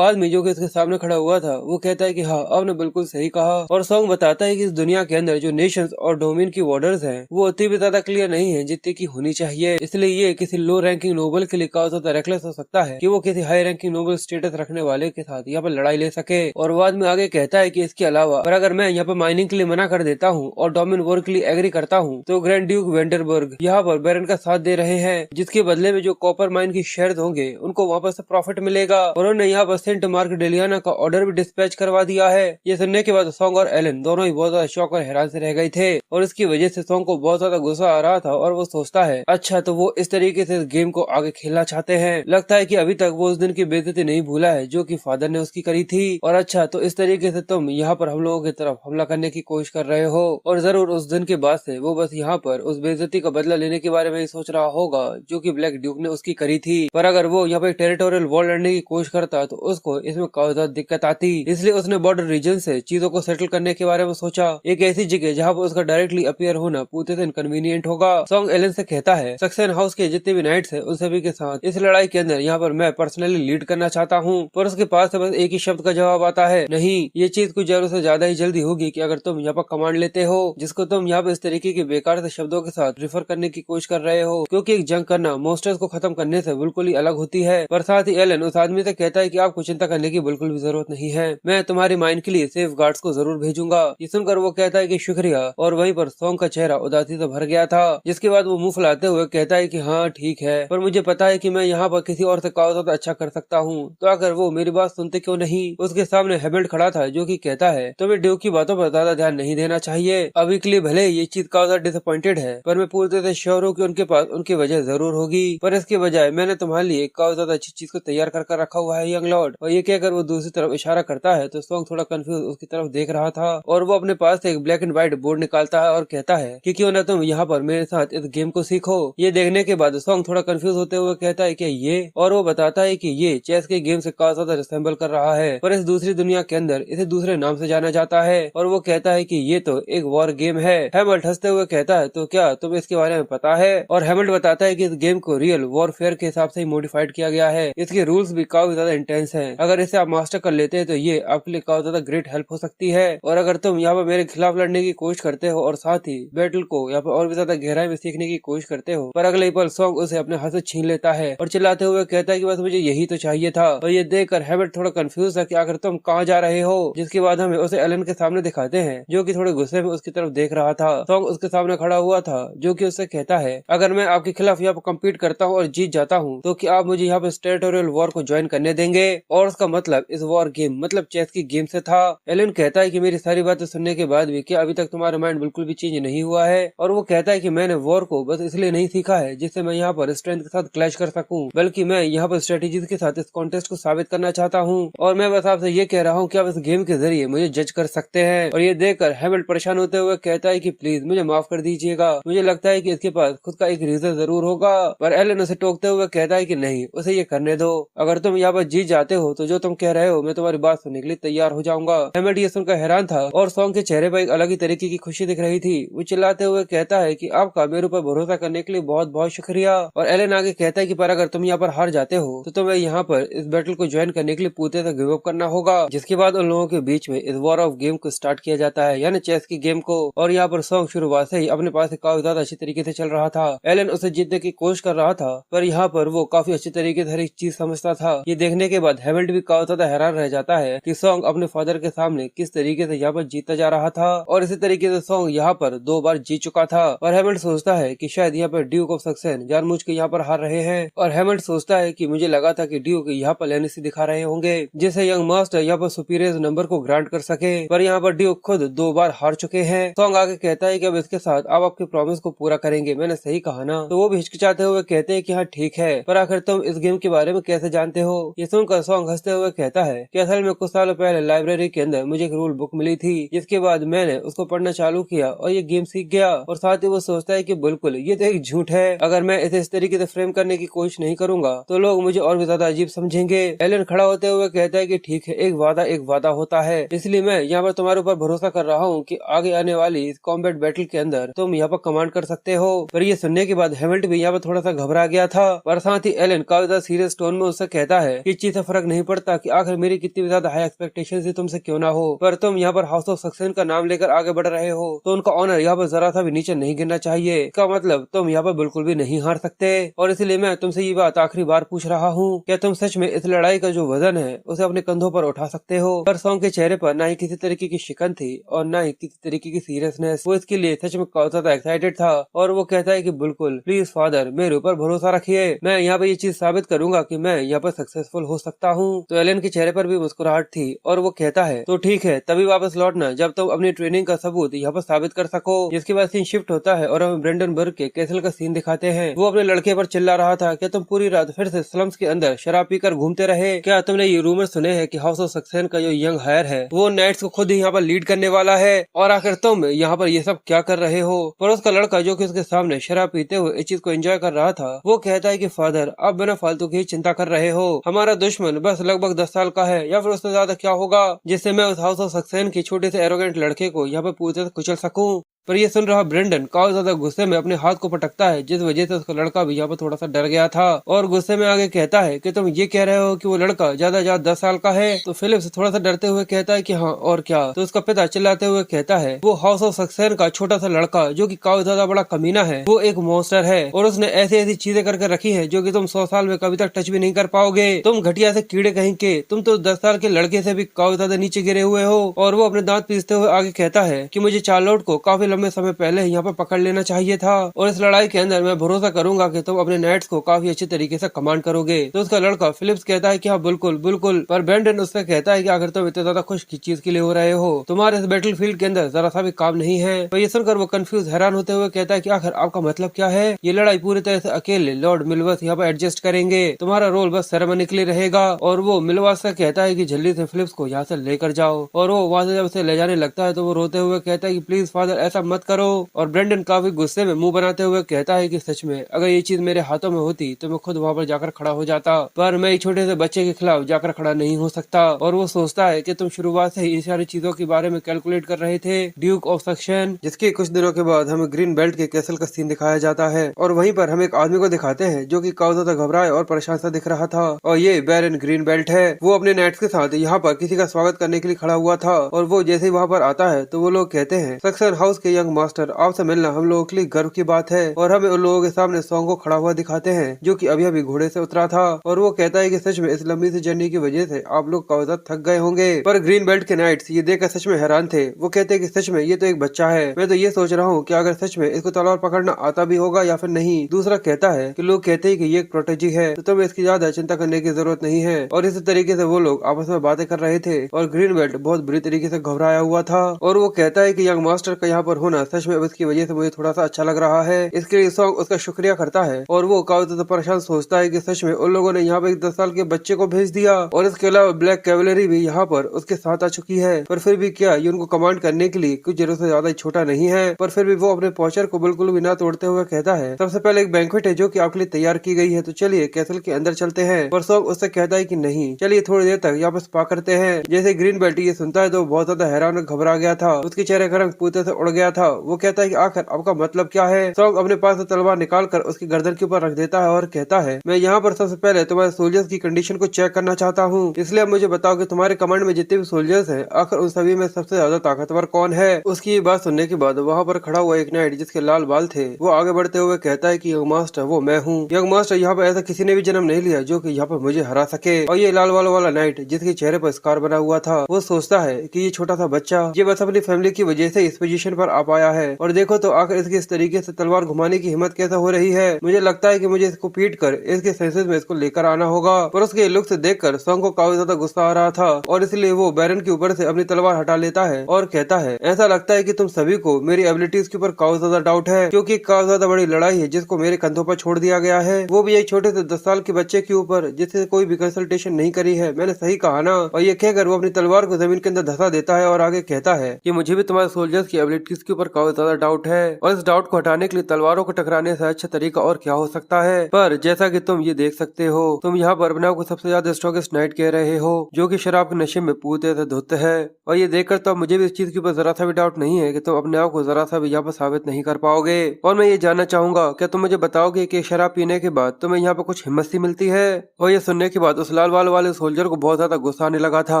आदमी जो कि उसके सामने खड़ा हुआ था वो कहता है कि हाँ आपने बिल्कुल सही कहा। और सॉन्ग बताता है कि इस दुनिया के अंदर जो नेशंस और डोमेन की बॉर्डर्स हैं वो उतनी भी ज्यादा क्लियर नहीं है जितनी की होनी चाहिए। इसलिए ये किसी लो रैंकिंग नोबल के लिए काफी ज्यादा रेकलेस हो सकता है कि वो किसी हाई रैंकिंग नोबल स्टेटस रखने वाले के साथ यहाँ पर लड़ाई ले सके। और वो आदमी आगे कहता है कि इसके अलावा पर अगर मैं यहाँ पर माइनिंग के लिए मना कर देता हूँ और डोमेन वॉर के लिए एग्री करता हूँ तो ग्रैंड ड्यूक वेंडरबर्ग यहाँ पर बैरन का साथ दे रहे हैं, जिसके बदले में जो कॉपर माइन की शेयर्स होंगे उनको वापस से प्रॉफिट मिलेगा। और उन्होंने यहाँ पर सेंट मार्क डेलियाना का ऑर्डर भी डिस्पैच करवा दिया है। ये सुनने के बाद सॉन्ग और एलन दोनों ही बहुत ज्यादा शॉक और हैरान से रह गए थे और इसकी वजह से सॉन्ग को बहुत ज्यादा गुस्सा आ रहा था और वो सोचता है अच्छा तो वो इस तरीके से इस गेम को आगे खेलना चाहते हैं। लगता है कि अभी तक वो उस दिन की बेइज्जती नहीं भूला है जो कि फादर ने उसकी करी थी। और अच्छा तो इस तरीके से तुम यहाँ पर हम लोगों की तरफ हमला करने की कोशिश कर रहे हो और जरूर उस दिन के बाद से वो बस यहाँ पर उस बेइज्जती का बदला लेने के बारे में ही सोच रहा होगा जो कि ब्लैक ड्यूक ने उसकी करी थी। पर अगर वो यहाँ पे टेरिटोरियल वॉर लड़ने की कोशिश करता तो उसको इसमें काफी ज्यादा दिक्कत आती। इसलिए उसने बॉर्डर रीजन से चीजों को सेटल करने के बारे में सोचा, एक ऐसी जगह जहाँ पर उसका डायरेक्टली अपीयर होना पूरे से इनकन्वीनियंट होगा। सॉन्ग एलन से कहता है सक्सेन हाउस के जितने भी नाइट्स है उन सभी के साथ इस लड़ाई के अंदर यहाँ पर मैं पर्सनली लीड करना चाहता हूँ। पर उसके पास से बस एक ही शब्द का जवाब आता है नहीं, ये चीज कुछ जरूर से ज्यादा ही जल्दी होगी कि अगर तुम यहाँ पर कमांड लेते हो जिसको तुम यहाँ पर इस तरीके के बेकार से शब्दों के साथ रिफर करने की कोशिश कर रहे हो, क्योंकि एक जंग करना मोस्टर्स को खत्म करने से बिल्कुल ही अलग होती है। पर साथ ही एलन उस आदमी से कहता है कि आपको चिंता करने की बिल्कुल भी जरूरत नहीं है, मैं तुम्हारी माइंड के लिए सेफ गार्ड्स को जरूर भेजूंगा। ये सुनकर वो कहता है कि शुक्रिया और वहीं पर सॉन्ग का चेहरा उदासी से भर गया था। जिसके बाद वो मुंह फुलाते हुए कहता है कि हाँ ठीक है, पर मुझे पता है कि मैं यहाँ पर किसी और से काफी ज्यादा अच्छा कर सकता हूँ, तो अगर वो मेरी बात सुनते क्यों नहीं। उसके सामने हेमल्ड खड़ा था जो कि कहता है तुम्हें ड्यूक की बातों पर ज्यादा ध्यान नहीं देना चाहिए, अभी के लिए भले ये चीज काफी ज्यादा डिसअपॉइंटेड है पर मैं पूरी तरह से श्योर हूँ कि उनके पास उनकी वजह जरूर होगी, पर इसके बजाय मैंने तुम्हारे लिए काफी ज्यादा अच्छी चीज को तैयार कर रखा हुआ है यंग लॉर्ड। और ये कहकर वो दूसरी तरफ इशारा करता है तो सॉन्ग थोड़ा कंफ्यूज उसकी तरफ देख रहा था और वो अपने पास से एक ब्लैक एंड व्हाइट बोर्ड निकालता है और कहता है कि क्यों ना तुम यहाँ पर मेरे साथ इस गेम को सीखो। ये देखने के बाद सॉन्ग थोड़ा कंफ्यूज होते हुए कहता है कि ये, और वो बताता है कि ये चेस के गेम से काफी ज्यादा रिसेंबल कर रहा है पर इस दूसरी दुनिया के अंदर इसे दूसरे नाम से जाना जाता है। और वो कहता है कि ये तो एक वॉर गेम है। हैमल्ट हंसते हुए कहता है तो क्या तुम्हें इसके बारे में पता है। और हैमल्ट बताता है कि इस गेम को रियल वॉरफेयर के हिसाब से ही मॉडिफाइड किया गया है, इसके रूल्स भी काफी ज्यादा इंटेंस हैं, अगर इसे आप मास्टर कर लेते हैं तो ये आपके लिए काफी ज्यादा ग्रेट हेल्प हो सकती है। और अगर तुम यहाँ पर मेरे खिलाफ लड़ने की कोशिश करते हो और साथ ही बैटल को यहाँ पर और भी ज्यादा गहराई में सीखने की कोशिश करते हो, पर अगले पल सॉन्ग उसे अपने हाथ से छीन लेता है और चिल्लाते हुए कहता है कि बस मुझे यही तो चाहिए था। और ये देखकर हैमल्ट थोड़ा कंफ्यूज है कि आखिर तुम कहाँ जा रहे हो। जिसके बाद हमें उसे एलन के सामने दिखाते हैं जो कि थोड़े गुस्से में उसकी तरफ देख रहा था। सॉन्ग उसके सामने खड़ा हुआ था जो कि उससे कहता है अगर मैं आपके खिलाफ यहाँ पर कम्पीट करता हूँ और जीत जाता हूँ तो क्या आप मुझे यहाँ पे टेरिटोरियल वॉर को ज्वाइन करने देंगे। और उसका मतलब इस वॉर गेम मतलब चेस की गेम से था। एलन कहता है कि मेरी सारी बातें सुनने के बाद भी क्या अभी तक तुम्हारा माइंड बिल्कुल भी चेंज नहीं हुआ है। और वो कहता है कि मैंने वॉर को बस इसलिए नहीं सीखा है जिससे मैं यहाँ पर स्ट्रेंथ के साथ क्लैश कर सकूं, बल्कि मैं यहाँ पर स्ट्रेटेजीज के साथ इस कॉन्टेस्ट को साबित करना चाहता हूँ। और मैं बस आपसे ये कह रहा हूँ कि आप इस गेम के जरिए मुझे जज कर सकते हैं। और ये देखकर हैमल्ट परेशान होते हुए कहता है कि प्लीज मुझे माफ कर दीजिएगा, मुझे लगता है कि इसके पास खुद का एक रीजन जरूर होगा। पर एलन उसे टोकते हुए कहता है कि नहीं, उसे ये करने दो, अगर तुम यहाँ पर जीत जाते हो तो जो तुम कह रहे हो मैं तुम्हारी बात सुनने के लिए तैयार हो जाऊंगा। हैमल्ट ये सुनकर हैरान था और सॉन्ग के चेहरे पर एक अलग ही तरीके की खुशी दिख रही थी। वो चिल्लाते हुए कहता है कि आपका मेरे ऊपर भरोसा करने के लिए बहुत बहुत शुक्रिया। और एलन आगे कहता है कि पर अगर तुम यहाँ पर हार जाते हो तो तुम्हें यहाँ पर इस बैटल को ज्वाइन करने के लिए पूरे से गिव अप करना होगा। जिसके बाद उन लोगों के बीच में इस वॉर ऑफ गेम को स्टार्ट किया जाता है, यानी चेस की गेम को। और यहाँ पर सॉन्ग शुरुआत से ही अपने पास काफी ज्यादा अच्छी तरीके से चल रहा था। एलन उसे जीतने की कोशिश कर रहा था पर यहाँ पर वो काफी अच्छी तरीके से हर एक चीज समझता था। ये देखने के बाद हैमल्ट भी काफी ज्यादा हैरान रह जाता है कि सॉन्ग अपने फादर के सामने किस तरीके से यहाँ पर जीतता जा रहा था। और इसी तरीके से सॉन्ग सॉन्ग यहाँ पर 2 बार जीत चुका था और हेमल्ट सोचता है कि शायद यहाँ पर ड्यूक ऑफ सक्सेन जानबूझ के यहाँ पर हार रहे हैं। और हेमल्ट सोचता है कि मुझे लगा था कि ड्यूक यहाँ पर लेनेसी दिखा रहे होंगे जिससे यंग मास्टर यहाँ पर सुपीरियर नंबर को ग्रांट कर सके, पर यहाँ पर ड्यूक खुद 2 बार हार चुके हैं। सॉन्ग आगे कहता है कि अब इसके साथ आप आपके प्रॉमिस को पूरा करेंगे, मैंने सही कहा ना? तो वो भी हिचकिचाते हुए कहते हैं कि हाँ ठीक है, पर आखिर तुम इस गेम के बारे में कैसे जानते हो? ये सुनकर सॉन्ग हंसते हुए कहता है कि असल में कुछ सालों पहले लाइब्रेरी के अंदर मुझे एक रूल बुक मिली थी, जिसके बाद मैंने उसको पढ़ना चालू किया और ये गेम सीख गया। और साथ ही वो सोचता है कि बिल्कुल ये तो एक झूठ है, अगर मैं इसे इस तरीके से फ्रेम करने की कोशिश नहीं करूंगा तो लोग मुझे और भी ज्यादा अजीब समझेंगे। एलन खड़ा होते हुए कहता है कि ठीक है, एक वादा होता है, इसलिए मैं यहाँ पर तुम्हारे ऊपर भरोसा कर रहा हूँ कि आगे आने वाली इस कॉम्बैट बैटल के अंदर तुम यहाँ पर कमांड कर सकते हो। पर ये सुनने के बाद हेमल्ट भी यहाँ पर थोड़ा सा घबरा गया था, पर साथ ही एलन काफी ज्यादा सीरियस टोन में उससे कहता है कि इस चीज से फर्क नहीं पड़ता कि आखिर मेरी कितनी ज्यादा हाई एक्सपेक्टेशन थी तुमसे क्यों ना हो, पर तुम यहाँ पर हाउस ऑफ सक्सेन का नाम लेकर आगे बढ़ रहे हो तो उनका ऑनर यहाँ पर जरा सा भी नीचे नहीं गिरना चाहिए। इसका मतलब तुम यहाँ पर बिल्कुल भी नहीं हार सकते, और इसलिए मैं तुमसे ये बात आखिरी बार पूछ रहा हूँ, क्या तुम सच में इस लड़ाई का जो वजन है उसे अपने कंधों पर उठा सकते हो? पर सॉन्ग के चेहरे पर ना ही किसी तरीके की शिकन थी और ना ही किसी तरीके की सीरियसनेस। वो इसके लिए सच में काफी ज्यादा एक्साइटेड था और वो कहता है कि बिल्कुल, प्लीज फादर मेरे ऊपर भरोसा रखिए, मैं यहाँ पे ये चीज साबित करूंगा कि मैं यहाँ पर सक्सेसफुल हो सकता हूँ। तो एलन के चेहरे पर भी मुस्कुराहट थी और वो कहता है तो ठीक है, तभी वापस लौटना जब तुम अपनी ट्रेनिंग का सबूत यहाँ पर साबित कर सको। जिसके बाद सीन शिफ्ट होता है और हमें ब्रेंडनबर्ग के कैसल का सीन दिखाते हैं। वो अपने लड़के पर चिल्ला रहा था, क्या तुम पूरी रात फिर से स्लम्स के अंदर शराब पीकर घूमते रहे? क्या तुमने ये रूमर सुने हैं कि हाउस ऑफ सक्सेन का जो यंग हायर है वो नाइट्स को खुद ही यहाँ पर लीड करने वाला है, और आखिर तुम यहाँ पर ये सब क्या कर रहे हो? पर उसका लड़का जो कि उसके सामने शराब पीते हुए इस चीज को एंजॉय कर रहा था, वो कहता है कि फादर आप बिना फालतू की चिंता कर रहे हो, हमारा दुश्मन बस लगभग 10 साल का है या फिर उससे ज्यादा क्या होगा, जिससे मैं उस हाउस ऑफ सक्सेन के छोटे से एरोगेंट लड़के को यहाँ पर पूरी तरह कुचल सकूं। पर ये सुन रहा ब्रेंडन काफी ज्यादा गुस्से में अपने हाथ को पटकता है, जिस वजह से उसका लड़का भी यहाँ पर थोड़ा सा डर गया था और गुस्से में आगे कहता है कि तुम ये कह रहे हो कि वो लड़का ज्यादा 10 साल का है? तो फिलिप्स थोड़ा सा डरते हुए कहता है कि हाँ और क्या? तो उसका पिता चिल्लाते हुए कहता है वो हाउस ऑफ सक्सेन का छोटा सा लड़का जो कि काफी ज्यादा बड़ा कमीना है, वो एक मॉन्स्टर है और उसने ऐसी ऐसी चीजें करके रखी है जो कि तुम 100 साल में कभी तक टच भी नहीं कर पाओगे। तुम घटिया से कीड़े कहीं के, तुम तो 10 साल के लड़के से भी काफी ज्यादा नीचे गिरे हुए हो। और वो अपने दांत पीसते हुए आगे कहता है कि मुझे चार्लोट को काफी लंबे समय पहले यहाँ पर पकड़ लेना चाहिए था और इस लड़ाई के अंदर मैं भरोसा करूंगा कि तुम अपने नाइट्स को काफी अच्छे तरीके से कमांड करोगे। तो उसका लड़का फिलिप्स कहता है कि हाँ बिल्कुल बिल्कुल, पर ब्रेंडन उससे कहता है कि अगर तुम इतने ज्यादा खुश किस चीज के लिए हो रहे हो, तुम्हारे इस बैटल फील्ड के अंदर जरा सा भी काम नहीं है। तो ये सुनकर वो कंफ्यूज हैरान होते हुए कहता है कि आखिर आपका मतलब क्या है? ये लड़ाई पूरी तरह से अकेले लॉर्ड मिलवर्थ यहाँ पर एडजस्ट करेंगे, तुम्हारा रोल बस सेरेमनी के लिए रहेगा। और वो मिलवर्थ से कहता है कि जल्दी से फिलिप्स को यहाँ से लेकर जाओ, और वो वहाँ से जब उसे ले जाने लगता है तो वो रोते हुए कहता है कि प्लीज फादर ऐसा मत करो। और ब्रेंडन काफी गुस्से में मुंह बनाते हुए कहता है कि सच में अगर ये चीज मेरे हाथों में होती तो मैं खुद वहाँ पर जाकर खड़ा हो जाता, पर मैं एक छोटे से बच्चे के खिलाफ जाकर खड़ा नहीं हो सकता। और वो सोचता है कि तुम शुरुआत से ही इन सारी चीजों के बारे में कैलकुलेट कर रहे थे, ड्यूक ऑफ सक्सेन। जिसके कुछ दिनों के बाद हमें ग्रीन बेल्ट के कैसल का सीन दिखाया जाता है और वहीं पर हम एक आदमी को दिखाते हैं जो कि काफी ज्यादा घबराए और परेशान सा दिख रहा था, और ये बैरन ग्रीन बेल्ट है। वो अपने नाइट्स के साथ यहाँ पर किसी का स्वागत करने के लिए खड़ा हुआ था और वो जैसे ही वहाँ पर आता है तो वो लोग कहते हैं सक्सेन हाउस के यंग मास्टर, आपसे मिलना हम लोगों के लिए गर्व की बात है। और हमें उन लोगों के सामने सॉन्ग को खड़ा हुआ दिखाते हैं जो कि अभी अभी घोड़े से उतरा था, और वो कहता है कि सच में इस लंबी सी जर्नी की वजह से आप लोग काफी ज्यादा थक गए होंगे। पर ग्रीन बेल्ट के नाइट्स ये देखकर सच में हैरान थे। वो कहते हैं कि सच में ये तो एक बच्चा है, मैं तो ये सोच रहा हूँ कि अगर सच में इसको तलवार पकड़ना आता भी होगा या फिर नहीं। दूसरा कहता है कि लोग कहते हैं कि ये एक प्रोटेजी है तो तुम्हें इसकी ज्यादा चिंता करने की जरूरत नहीं है। और इसी तरीके से वो लोग आपस में बातें कर रहे थे और ग्रीन बेल्ट बहुत बुरी तरीके से घबराया हुआ था, और वो कहता है कि यंग मास्टर का यहाँ पर होना सच में इसकी वजह से मुझे थोड़ा सा अच्छा लग रहा है। इसके लिए सॉन्ग उसका शुक्रिया करता है और वो काफी ज्यादा परेशान सोचता है कि सच में उन लोगों ने यहाँ पे एक 10 साल के बच्चे को भेज दिया, और इसके अलावा ब्लैक कैवलरी भी यहाँ पर उसके साथ आ चुकी है। पर फिर भी क्या ये उनको कमांड करने के लिए कुछ जरूरत से ज्यादा ही छोटा नहीं है। पर फिर भी वो अपने पॉचर को बिल्कुल भी ना तोड़ते हुए कहता है सबसे पहले एक बैंक्वेट है जो कि आपके लिए तैयार की गई है, तो चलिए कैसल के अंदर चलते हैं। पर सॉन्ग उससे कहता है कि नहीं, चलिए थोड़ी देर तक यहाँ पर स्पा करते हैं। जैसे ग्रीन बेल्ट ये सुनता है तो बहुत ज्यादा हैरान और घबरा गया था, उसके चेहरे का रंग पूरे से उड़ गया था। वो कहता है कि आखिर आपका मतलब क्या है? सॉन्ग अपने पास से तलवार निकाल कर उसकी गर्दन के ऊपर रख देता है और कहता है मैं यहाँ पर सबसे पहले तुम्हारे सोल्जर्स की कंडीशन को चेक करना चाहता हूँ, इसलिए अब मुझे बताओ कि तुम्हारे कमांड में जितने भी सोल्जर्स हैं आखिर उन सभी में सबसे ज्यादा ताकतवर कौन है? उसकी ये बात सुनने के बाद वहाँ पर खड़ा हुआ एक नाइट जिसके लाल बाल थे वो आगे बढ़ते हुए कहता है कि यंग मास्टर वो मैं हूँ। यंग मास्टर यहाँ पर ऐसा किसी ने भी जन्म नहीं लिया जो कि यहाँ पर मुझे हरा सके। और ये लाल बाल वाला नाइट जिसके चेहरे पर स्कार बना हुआ था वो सोचता है कि ये छोटा सा बच्चा ये बस अपनी फैमिली की वजह से इस पोजीशन पर आ पाया है। और देखो तो आखिर इसकी इस तरीके से तलवार घुमाने की हिम्मत कैसे हो रही है। मुझे लगता है कि मुझे इसको पीट कर इसके सेंसेस में इसको लेकर आना होगा। पर उसके लुक से देखकर सॉन्ग को काफी ज्यादा गुस्सा आ रहा था और इसलिए वो बैरन के ऊपर से अपनी तलवार हटा लेता है और कहता है, ऐसा लगता है कि तुम सभी को मेरी एबिलिटीज के ऊपर काफी ज्यादा डाउट है, क्योंकि काफी ज्यादा बड़ी लड़ाई है जिसको मेरे कंधों पर छोड़ दिया गया है, वो भी एक छोटे से 10 साल के बच्चे के ऊपर जिससे कोई भी कंसल्टेशन नहीं करी है। मैंने सही कहा ना। और ये कहकर वो अपनी तलवार को जमीन के अंदर धसा देता है और आगे कहता है कि मुझे भी तुम्हारे सोल्जर्स की एबिलिटीज के ऊपर काफी ज्यादा डाउट है और इस डाउट को हटाने के लिए तलवारों को टकराने से अच्छा तरीका और क्या हो सकता है। पर जैसा कि तुम ये देख सकते हो, तुम यहाँ पर अपने आप को सबसे ज्यादा स्ट्रॉन्गेस्ट नाइट कह रहे हो जो कि शराब के नशे में पूरे से धुत है। और ये देखकर तो मुझे भी इस चीज के ऊपर जरा सा भी डाउट नहीं है कि तुम अपने आप को जरा सा भी यहाँ पर साबित नहीं कर पाओगे। और मैं ये जानना चाहूंगा, क्या तुम मुझे बताओगे कि शराब पीने के बाद तुम्हें यहाँ पर कुछ हिम्मत सी मिलती है। और ये सुनने के बाद उस लाल बाल वाले सोल्जर को बहुत ज्यादा गुस्सा आने लगा था।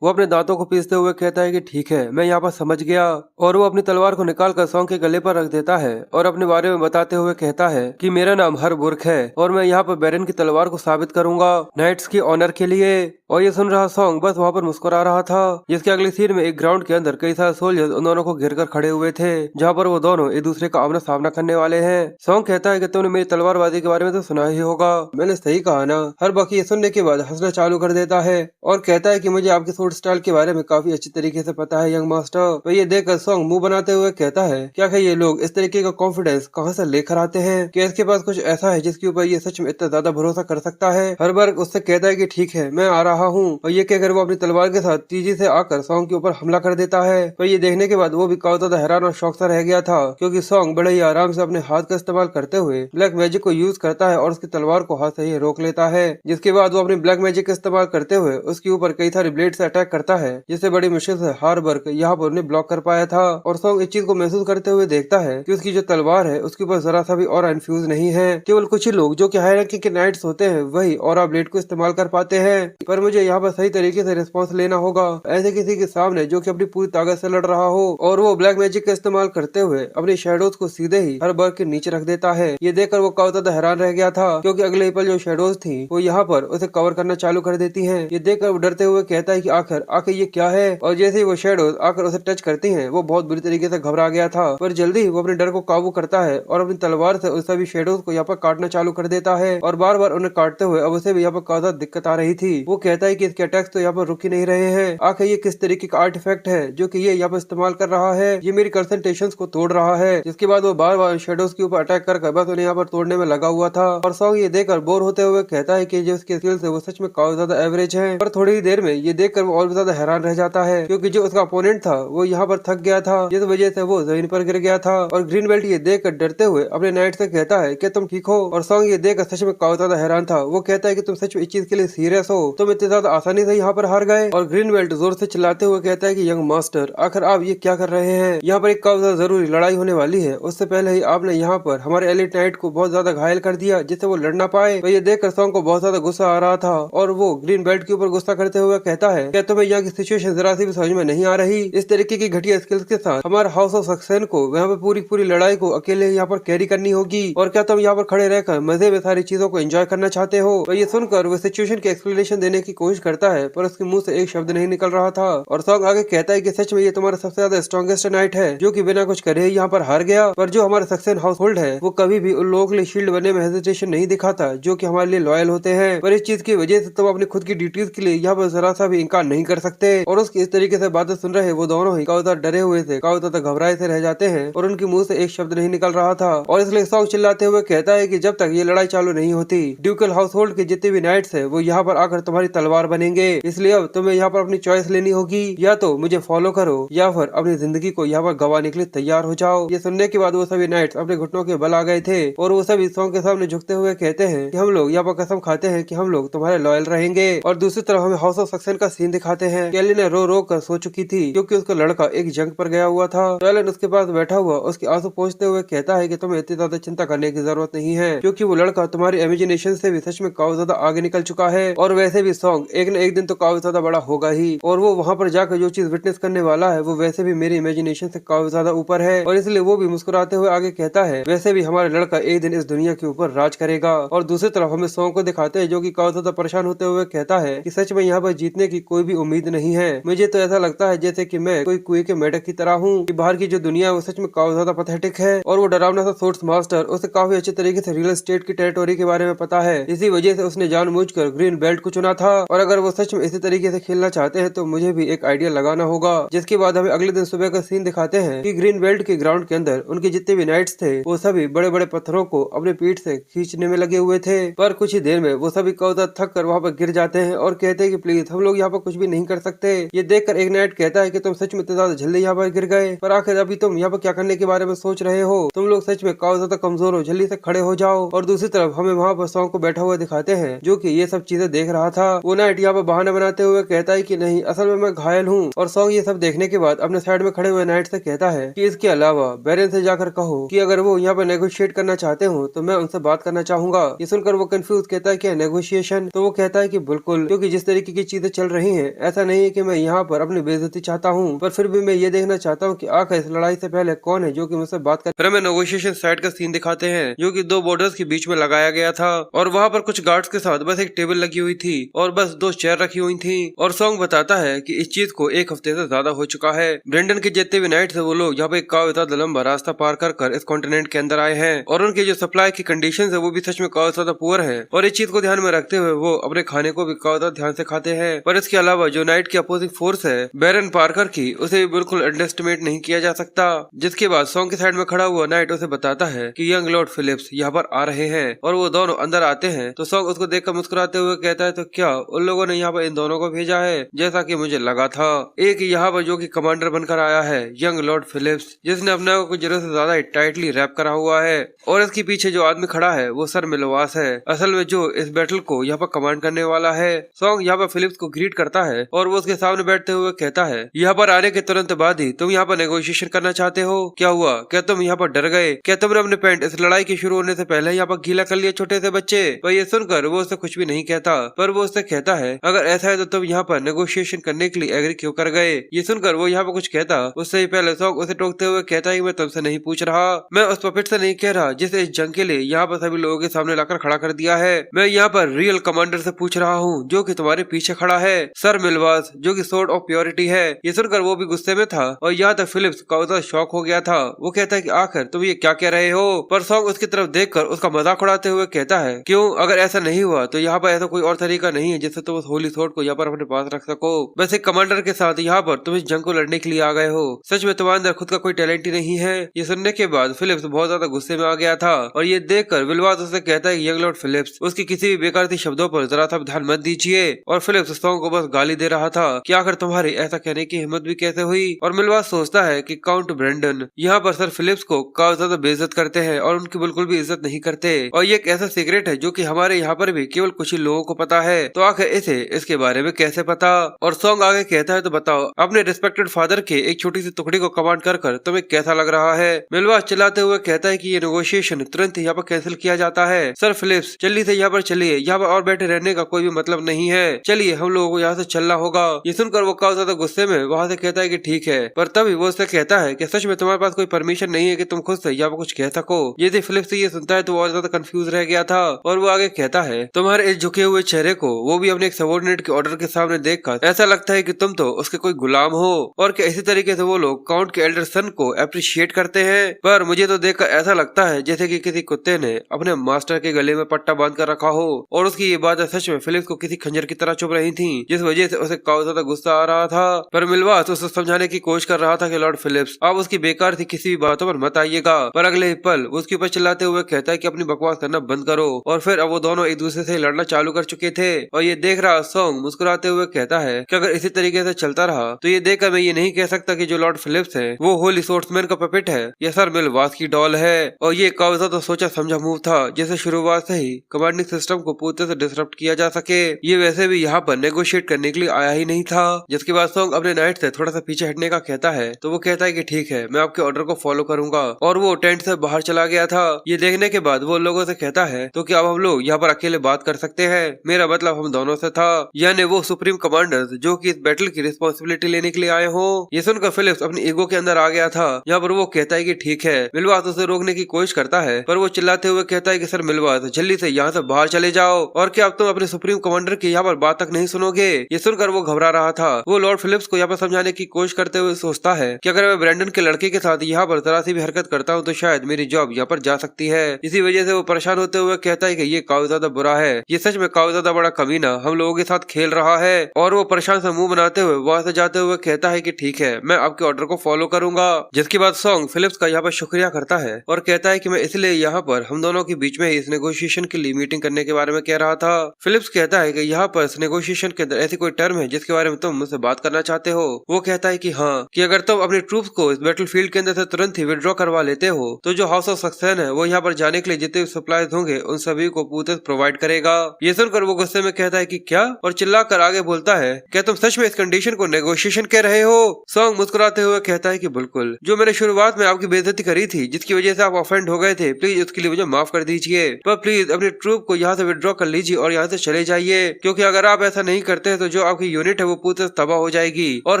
वो अपने दांतों को पीसते हुए कहता है कि ठीक है, मैं यहाँ पर समझ गया। और वो अपनी तलवार को निकाल कर सॉन्ग के गले पर रख देता है और अपने बारे में बताते हुए कहता है कि मेरा नाम हर बुर्क है और मैं यहाँ पर बैरन की तलवार को साबित करूंगा नाइट्स की ऑनर के लिए। और ये सुन रहा सॉन्ग बस वहाँ पर मुस्कुरा रहा था, जिसके अगली सीन में एक ग्राउंड के अंदर कई सारे सोल्जर्स उन दोनों को घेर कर खड़े हुए थे, जहाँ पर वो दोनों एक दूसरे का आमना सामना करने वाले हैं। सॉन्ग कहता है कि तुमने मेरी तलवारबाजी के बारे में तो सुना ही होगा। मैंने सही कहा ना। हर बाकी ये सुनने के बाद हंसना चालू कर देता है और कहता है कि मुझे आपके सूट स्टाइल के बारे में काफी अच्छी तरीके से पता है यंग मास्टर। तो ये देखकर सॉन्ग मुंह बनाते हुए कहता है, क्या ये लोग इस तरीके का कॉन्फिडेंस कहाँ से लेकर आते हैं कि इसके पास कुछ ऐसा है जिसके ऊपर ये सच में इतना ज्यादा भरोसा कर सकता है। हर बार उससे कहता है कि ठीक है, मैं आ रहा हूँ। और ये कहकर वो अपनी तलवार के साथ तेजी से आकर सॉन्ग के ऊपर हमला कर देता है। पर ये देखने के बाद वो भी काफी ज्यादा हैरान और शौक सा रह गया था, क्योंकि सॉन्ग बड़े ही आराम से अपने हाथ का इस्तेमाल करते हुए ब्लैक मैजिक को यूज करता है और उसकी तलवार को हाथ से ही रोक लेता है। जिसके बाद वो अपनी ब्लैक मैजिक का इस्तेमाल करते हुए उसके ऊपर कई सारे ब्लेड से अटैक करता है, जिससे बड़ी मुश्किल से हार्बर्ग यहाँ पर उन्हें ब्लॉक कर पाया था। और सॉन्ग इस चीज को महसूस करते हुए देखता है कि उसकी जो तलवार है उसके ऊपर जरा सा भी और इन्फ्यूज नहीं है। केवल कुछ ही लोग जो कि हाई रैंकिंग के नाइट्स होते हैं वही और ब्लेड को इस्तेमाल कर पाते हैं। पर मुझे यहाँ पर सही तरीके से रिस्पॉन्स लेना होगा, ऐसे किसी के सामने जो कि अपनी पूरी ताकत से लड़ रहा हो और वो ब्लैक मैजिक का इस्तेमाल करते हुए अपनी शेडोज को सीधे ही हार्बर्ग के नीचे रख देता है। ये देखकर वो काफी ज्यादा हैरान रह गया था, क्योंकि अगले ही पल जो शेडोज थी वो यहाँ पर उसे कवर करना चालू कर देती है। ये देखकर वो डरते हुए कहता है कि आखिर आखिर ये क्या है। और जैसे ही वो शेडोज आकर उसे टच करती हैं, वो बहुत बुरी तरीके से घबरा गया था, पर जल्दी ही वो अपने डर को काबू करता है और अपनी तलवार से उस सभी शेडोज को यहाँ पर काटना चालू कर देता है। और बार बार उन्हें काटते हुए अब उसे भी यहाँ पर काफी दिक्कत आ रही थी। वो कहता है कि इसके अटैक्स तो यहाँ पर रुक ही नहीं रहे हैं। आखिर ये किस तरीके का आर्टिफैक्ट है जो कि ये यहाँ पर इस्तेमाल कर रहा है। ये मेरी कंसंट्रेशंस को तोड़ रहा है। जिसके बाद वो बार बार शेडोज के ऊपर अटैक कर बस उन्हें यहाँ पर तोड़ने में लगा हुआ था। और सॉन्ग ये देखकर बोर होते हुए कहता है कि जो उसके स्किल्स है वो सच में काफी ज्यादा एवरेज है। पर थोड़ी ही देर में ये देखकर वो और भी ज्यादा हैरान रह जाता है, क्योंकि जो उसका अपोनेंट था वो यहाँ पर थक गया था, जिस वजह से वो जमीन पर गिर गया था। और ग्रीन बेल्ट ये देखकर डरते हुए अपने नाइट से कहता है कि तुम ठीक हो। और सॉन्ग ये देखकर सच में काफी ज्यादा हैरान था। वो कहता है कि तुम सच में इस चीज के लिए सीरियस हो, तुम इतनी ज्यादा आसानी से यहाँ पर हार गए। और ग्रीन बेल्ट जोर से चिल्लाते हुए कहता है कि यंग मास्टर, आखिर आप ये क्या कर रहे हैं। यहाँ पर एक काफी ज्यादा जरूरी लड़ाई होने वाली है, उससे पहले ही आपने यहाँ पर हमारे एलिट नाइट को बहुत ज्यादा घायल कर दिया जिससे वो लड़ ना पाए। तो ये देखकर सॉन्ग को बहुत ज्यादा गुस्सा आ रहा था और वो ग्रीन बेल्ट के ऊपर गुस्सा करते हुए कहता है, क्या तुम्हें यहाँ की सिचुएशन जरा सी भी समझ में नहीं आ रही। इस तरीके की घटिया स्किल्स के साथ हमारे हाउस ऑफ सक्सेन को यहाँ पे पूरी लड़ाई को अकेले यहाँ पर कैरी करनी होगी, और क्या तुम यहाँ पर खड़े रहकर मजे में सारी चीजों को एंजॉय करना चाहते हो। तो ये सुनकर वो सिचुएशन की एक्सप्लेनेशन देने की कोशिश करता है, पर उसके मुंह से एक शब्द नहीं निकल रहा था। और सॉन्ग आगे कहता है कि सच में ये तुम्हारा सबसे ज्यादा स्ट्रॉन्गेस्ट नाइट है जो कि बिना कुछ करे यहाँ पर हार गया। पर जो हमारा सक्सेन हाउस होल्ड है वो कभी भी उन लोगों के लिए शील्ड बनने में हेजिटेशन नहीं दिखाता जो कि हमारे लिए लॉयल होते हैं। पर इस चीज की वजह से तुम अपनी खुद की ड्यूटीज के लिए यहाँ पर जरा सा भी इनकार नहीं कर सकते। और उसकी इस तरीके से बातें सुन रहे वो दोनों ही काफी ज्यादा डरे हुए थे, काफी ज्यादा घबराए से रह जाते हैं और उनके मुंह से एक शब्द नहीं निकल रहा था। और इसलिए सॉन्ग चिल्लाते हुए कहता है कि जब तक ये लड़ाई चालू नहीं होती, ड्यूकल हाउस होल्ड के जितने भी नाइट्स है वो यहाँ पर आकर तुम्हारी तलवार बनेंगे। इसलिए अब तुम्हें यहाँ पर अपनी चॉइस लेनी होगी, या तो मुझे फॉलो करो या फिर अपनी जिंदगी को यहाँ पर गंवाने के लिए तैयार हो जाओ। ये सुनने के बाद वो सभी नाइट्स अपने घुटनों के बल आ गए थे और वो सभी सॉन्ग के सामने झुकते हुए कहते हैं कि हम लोग यहाँ पर कसम खाते हैं कि हम लोग तुम्हारे लॉयल रहेंगे। और दूसरी तरफ हमें हाउस ऑफ सक्सेन का सीन दिखाते हैं। कैली ने रो कर सो चुकी थी क्योंकि उसका लड़का एक जंग पर गया हुआ था। तो एलन उसके पास बैठा हुआ उसके आंसू पोंछते हुए कहता है कि तुम्हें इतनी ज्यादा चिंता करने की जरूरत नहीं है, क्योंकि वो लड़का तुम्हारी इमेजिनेशन से भी सच में काफी ज्यादा आगे निकल चुका है। और वैसे भी सॉन्ग एक न एक दिन तो काफी ज्यादा बड़ा होगा ही, और वो वहाँ पर जाकर जो चीज विटनेस करने वाला है वो वैसे भी मेरी इमेजिनेशन से काफी ज्यादा ऊपर है। और इसलिए वो भी मुस्कुराते हुए आगे कहता है, वैसे भी हमारा लड़का एक दिन इस दुनिया के ऊपर राज करेगा। और दूसरी तरफ हमें सॉन्ग को दिखाते हैं जो कि काफी ज्यादा परेशान होते हुए कहता है कि सच में यहाँ पर जीतने की कोई भी उम्मीद नहीं है। मुझे तो ऐसा लगता है जैसे कि मैं कोई कुएं के मेढक की तरह हूँ कि बाहर की जो दुनिया है वो सच में काफी ज्यादा पैथेटिक है और वो डरावना सा सोर्स मास्टर उसे काफी अच्छे तरीके से रियल एस्टेट की टेरिटोरी के बारे में पता है। इसी वजह से उसने जानबूझकर ग्रीन बेल्ट को चुना था और अगर वो सच में इसी तरीके से खेलना चाहते हैं तो मुझे भी एक आइडिया लगाना होगा। जिसके बाद हमें अगले दिन सुबह का सीन दिखाते हैं कि ग्रीन बेल्ट के ग्राउंड के अंदर उनके जितने भी नाइट्स थे वो सभी बड़े बड़े पत्थरों को अपने पीठ से खींचने में लगे हुए थे। पर कुछ ही देर में वो सभी कौदा थक कर वहाँ पर गिर जाते हैं और कहते हैं कि प्लीज हम लोग यहाँ पर कुछ भी नहीं कर सकते। ये देखकर एक नाइट कहता है कि तुम सच में इतने ज्यादा जल्दी यहाँ पर गिर गए, पर आखिर अभी तुम यहाँ पर क्या करने के बारे में सोच रहे हो? तुम लोग सच में काफी ज्यादा कमजोर हो, जल्दी से खड़े हो जाओ। और दूसरी तरफ हमें वहाँ पर सॉन्ग को बैठा हुआ दिखाते हैं जो कि ये सब चीजें देख रहा था। वो नाइट यहाँ पर बहाना बनाते हुए कहता है कि नहीं, असल में मैं घायल हूँ। और सॉन्ग ये सब देखने के बाद अपने साइड में खड़े हुए नाइट से कहता है कि इसके अलावा बैरन से जाकर कहो कि अगर वो यहाँ पर नेगोशिएट करना चाहते हो तो मैं उनसे बात करना चाहूंगा। ये सुनकर वो कंफ्यूज कहता है कि नेगोशिएशन? तो वो कहता है कि बिल्कुल, क्योंकि जिस तरीके की चीजें चल रही हैं ऐसा नहीं है कि मैं यहाँ पर अपनी बेइज्जती चाहता हूँ, पर फिर भी मैं ये देखना चाहता हूँ कि आखिर इस लड़ाई से पहले कौन है जो कि मुझसे बात कर। फिर हमें नेगोशिएशन साइड का सीन दिखाते हैं जो कि दो बॉर्डर्स के बीच में लगाया गया था और वहाँ पर कुछ गार्ड्स के साथ बस एक टेबल लगी हुई थी और बस दो चेयर रखी हुई थी। और सॉन्ग बताता है कि इस चीज को एक हफ्ते से ज्यादा हो चुका है। ब्रेंडन के जितने भी नाइट्स है वो लोग यहाँ पे काफी ज्यादा लंबा रास्ता पार कर इस कॉन्टिनेंट के अंदर आए हैं और उनकी जो सप्लाई की कंडीशंस है वो भी सच में काफी ज्यादा पुअर है। और इस चीज को ध्यान में रखते हुए वो अपने खाने को भी काफी ज्यादा ध्यान से खाते हैं। पर इसके अलावा जो नाइट की अपोजिंग फोर्स है बैरन पार्कर की, उसे भी बिल्कुल अंडरएस्टिमेट नहीं किया जा सकता। जिसके बाद सॉन्ग के साइड में खड़ा हुआ नाइट उसे बताता है कि यंग लॉर्ड फिलिप्स यहाँ पर आ रहे हैं और वो दोनों अंदर आते हैं। तो सॉन्ग उसको देखकर मुस्कुराते हुए कहता है तो क्या उन लोगों ने यहाँ पर इन दोनों को भेजा है? जैसा कि मुझे लगा था। एक यहाँ पर जो कि कमांडर बनकर आया है यंग लॉर्ड फिलिप्स, जिसने अपने को कुछ जरूरत से ज्यादा टाइटली रैप करा हुआ है और इसके पीछे जो आदमी खड़ा है वो सर मिलवास है, असल में जो इस बैटल को यहाँ पर कमांड करने वाला है। सॉन्ग यहाँ पर फिलिप्स को ग्रीट करता है और वो उसके सामने बैठते हुए कहता है यहाँ पर आने के तुरंत बाद ही तुम यहाँ पर नेगोशिएशन करना चाहते हो? क्या हुआ? क्या तुम यहाँ पर डर गए? क्या तुमने अपने पैंट इस लड़ाई के शुरू होने से पहले यहाँ पर गीला कर लिया छोटे से बच्चे? पर ये सुनकर वो उससे कुछ भी नहीं कहता, पर वो उससे कहता है अगर ऐसा है तो तुम यहाँ पर नेगोशिएशन करने के लिए एग्री क्यों कर गए? ये सुनकर वो यहाँ पर कुछ कहता उससे ही पहले सॉन्ग उसे टोकते हुए कहता है मैं तुमसे नहीं पूछ रहा, मैं उस पपेट से नहीं कह रहा जिसे इस जंग के लिए यहाँ पर सभी लोगों के सामने लाकर खड़ा कर दिया है। मैं यहाँ पर रियल कमांडर से पूछ रहा हूँ जो कि तुम्हारे पीछे खड़ा है, सर मिलवास, जो कि सोर्ड ऑफ प्योरिटी है। ये सुनकर वो भी गुस्से में था और यहाँ तक फिलिप्स का शॉक हो गया था। वो कहता है कि आखिर तुम ये क्या कह रहे हो? पर सॉन्ग उसकी तरफ देखकर उसका मजाक उड़ाते हुए कहता है क्यों, अगर ऐसा नहीं हुआ तो यहाँ पर ऐसा कोई और तरीका नहीं है जिससे तुम उस होली सोर्ड को यहाँ पर अपने पास रख सको? बस एक कमांडर के साथ यहाँ पर तुम इस जंग को लड़ने के लिए आ गए हो? सच में तुम्हारे अंदर खुद का कोई टैलेंट ही नहीं है? ये सुनने के बाद फिलिप्स बहुत ज्यादा गुस्से में आ गया था और ये देखकर विलवास उसे कहता है यंग लॉर्ड फिलिप्स, उसकी किसी भी बेकार शब्दों पर जरा सा ध्यान मत दीजिए। और फिलिप्स सॉन्ग को बस गाली दे रहा था कि आखिर तुम्हारी ऐसा कहने की हिम्मत भी कैसे हुई? और मिलवास सोचता है कि काउंट ब्रेंडन यहाँ पर सर फिलिप्स को काफी ज्यादा बेइज्जत करते हैं और उनकी बिल्कुल भी इज्जत नहीं करते और ये एक ऐसा सीक्रेट है जो कि हमारे यहाँ पर भी केवल कुछ ही लोगों को पता है, तो आखिर इसे इसके बारे में कैसे पता? और सॉन्ग आगे कहता है तो बताओ अपने रिस्पेक्टेड फादर के एक छोटी सी टुकड़ी को कमांड कर तुम्हें कैसा लग रहा है? मिलवास चिल्लाते हुए कहता है कि ये नेगोशिएशन तुरंत यहाँ पर कैंसिल किया जाता है। सर फिलिप्स जल्दी से यहाँ पर चलिए, यहाँ पर और बैठे रहने का कोई भी मतलब नहीं है, चलिए हम लोगों को यहाँ से चलना होगा। ये सुनकर वो काफी ज्यादा गुस्से में वहाँ से कहता है कि ठीक है, पर तभी वो उससे कहता है कि सच में तुम्हारे पास कोई परमिशन नहीं है कि तुम खुद से यहाँ पर कुछ कह सको? यदि फिलिप्स ये सुनता है तो वो और ज्यादा कंफ्यूज रह गया था और वो आगे कहता है तुम्हारे इस झुके हुए चेहरे को वो भी अपने एक सबॉर्डिनेट के ऑर्डर के सामने देखकर ऐसा लगता है कि तुम तो उसके कोई गुलाम हो। और क्या इसी तरीके से वो लोग काउंट के एल्डर सन को अप्रिशिएट करते हैं? पर मुझे तो देखकर ऐसा लगता है जैसे कि किसी कुत्ते ने अपने मास्टर के गले में पट्टा बांध कर रखा हो। और उसकी ये बात सच में फिलिप्स को किसी खंजर की तरह चुभ रही थी, जिस वजह से उसे काफी ज्यादा गुस्सा आ रहा था। पर मिलवास उसे समझाने की कोशिश कर रहा था कि लॉर्ड फिलिप्स आप उसकी बेकार थी किसी भी बातों पर मत आइएगा, पर अगले ही पल वो उसके ऊपर चिल्लाते हुए कहता है कि अपनी बकवास करना बंद करो। और फिर अब वो दोनों एक दूसरे से लड़ना चालू कर चुके थे और ये देख रहा सॉन्ग मुस्कुराते हुए कहता है कि अगर इसी तरीके से चलता रहा तो ये देखकर मैं ये नहीं कह सकता कि जो लॉर्ड फिलिप्स है वो होली सोर्ट्समैन का पपेट है या सर मिलवास की डॉल है। और ये काफी ज्यादा सोचा समझा मूव था जैसे शुरुआत से ही कमांडिंग सिस्टम को पूरे से डिसरप्ट किया जा सके। ये वैसे भी यहाँ पर नेगोशिएट करने के लिए आया ही नहीं था। जिसके बाद सॉन्ग अपने नाइट से थोड़ा सा पीछे हटने का कहता है तो वो कहता है कि ठीक है मैं आपके ऑर्डर को फॉलो करूंगा और वो टेंट से बाहर चला गया था। ये देखने के बाद वो लोगों से कहता है तो क्या अब हम लोग यहाँ पर अकेले बात कर सकते हैं? मेरा मतलब हम दोनों से था, यानी वो सुप्रीम कमांडर्स जो कि इस बैटल की रिस्पॉन्सिबिलिटी लेने के लिए आए हो। ये सुनकर फिलिप्स अपनी ईगो के अंदर आ गया था। यहाँ पर वो कहता है कि ठीक है। मिलवास उसे रोकने की कोशिश करता है पर वो चिल्लाते हुए कहता है कि सर मिलवास जल्दी से यहाँ से बाहर चले जाओ और क्या अब तुम अपने सुप्रीम कमांडर की यहाँ पर बात तक नहीं सुनोगे? ये सुनकर वो घबरा रहा था। वो लॉर्ड फिलिप्स को यहाँ पर समझाने की कोशिश करते हुए सोचता है कि अगर मैं मैं ब्रैंडन के लड़के के साथ यहाँ पर जरा सी भी हरकत करता हूँ तो शायद मेरी जॉब यहाँ पर जा सकती है। इसी वजह से वो परेशान होते हुए कहता है कि ये काफी ज्यादा बुरा है, ये सच में काफी ज्यादा बड़ा कमीना हम लोगों के साथ खेल रहा है। और वो परेशान सा मुंह बनाते हुए वहां से जाते हुए कहता है कि ठीक है, मैं आपके ऑर्डर को फॉलो करूंगा। जिसके बाद सॉन्ग फिलिप्स का यहाँ पर शुक्रिया करता है और कहता है कि मैं इसलिए यहाँ पर हम दोनों के बीच में इस नेगोशिएशन के लिए मीटिंग करने के बारे में कह रहा था। फिलिप्स कहता है कि यहाँ पर इस नेगोशिएशन के अंदर ऐसी कोई टर्म है जिसके बारे में तुम मुझसे बात करना चाहते हो। वो कहता है कि हाँ, कि अगर तुम अपनी ट्रूप्स को इस बैटलफील्ड के अंदर से तुरंत ही विड्रॉ करवा लेते हो तो जो हाउस ऑफ सक्सेन है वो यहाँ पर जाने के लिए जितने सप्लाईज होंगे उन सभी को पूते प्रोवाइड करेगा। ये सुनकर वो गुस्से में कहता है कि क्या, और चिल्लाकर आगे बोलता है, क्या तुम सच में इस कंडीशन को नेगोशिएशन कह रहे हो? सॉन्ग मुस्कुराते हुए कहता है कि बिल्कुल, जो मैंने शुरुआत में आपकी बेइज्जती करी थी जिसकी वजह से आप ऑफेंड हो गए थे, प्लीज उसके लिए मुझे माफ कर दीजिए। पर प्लीज अपनी ट्रूप को यहाँ से विड्रॉ कर लीजिए और यहाँ से चले जाइए, क्योंकि अगर आप ऐसा नहीं करते तो जो आपकी यूनिट है वो पूरी तबाह हो जाएगी और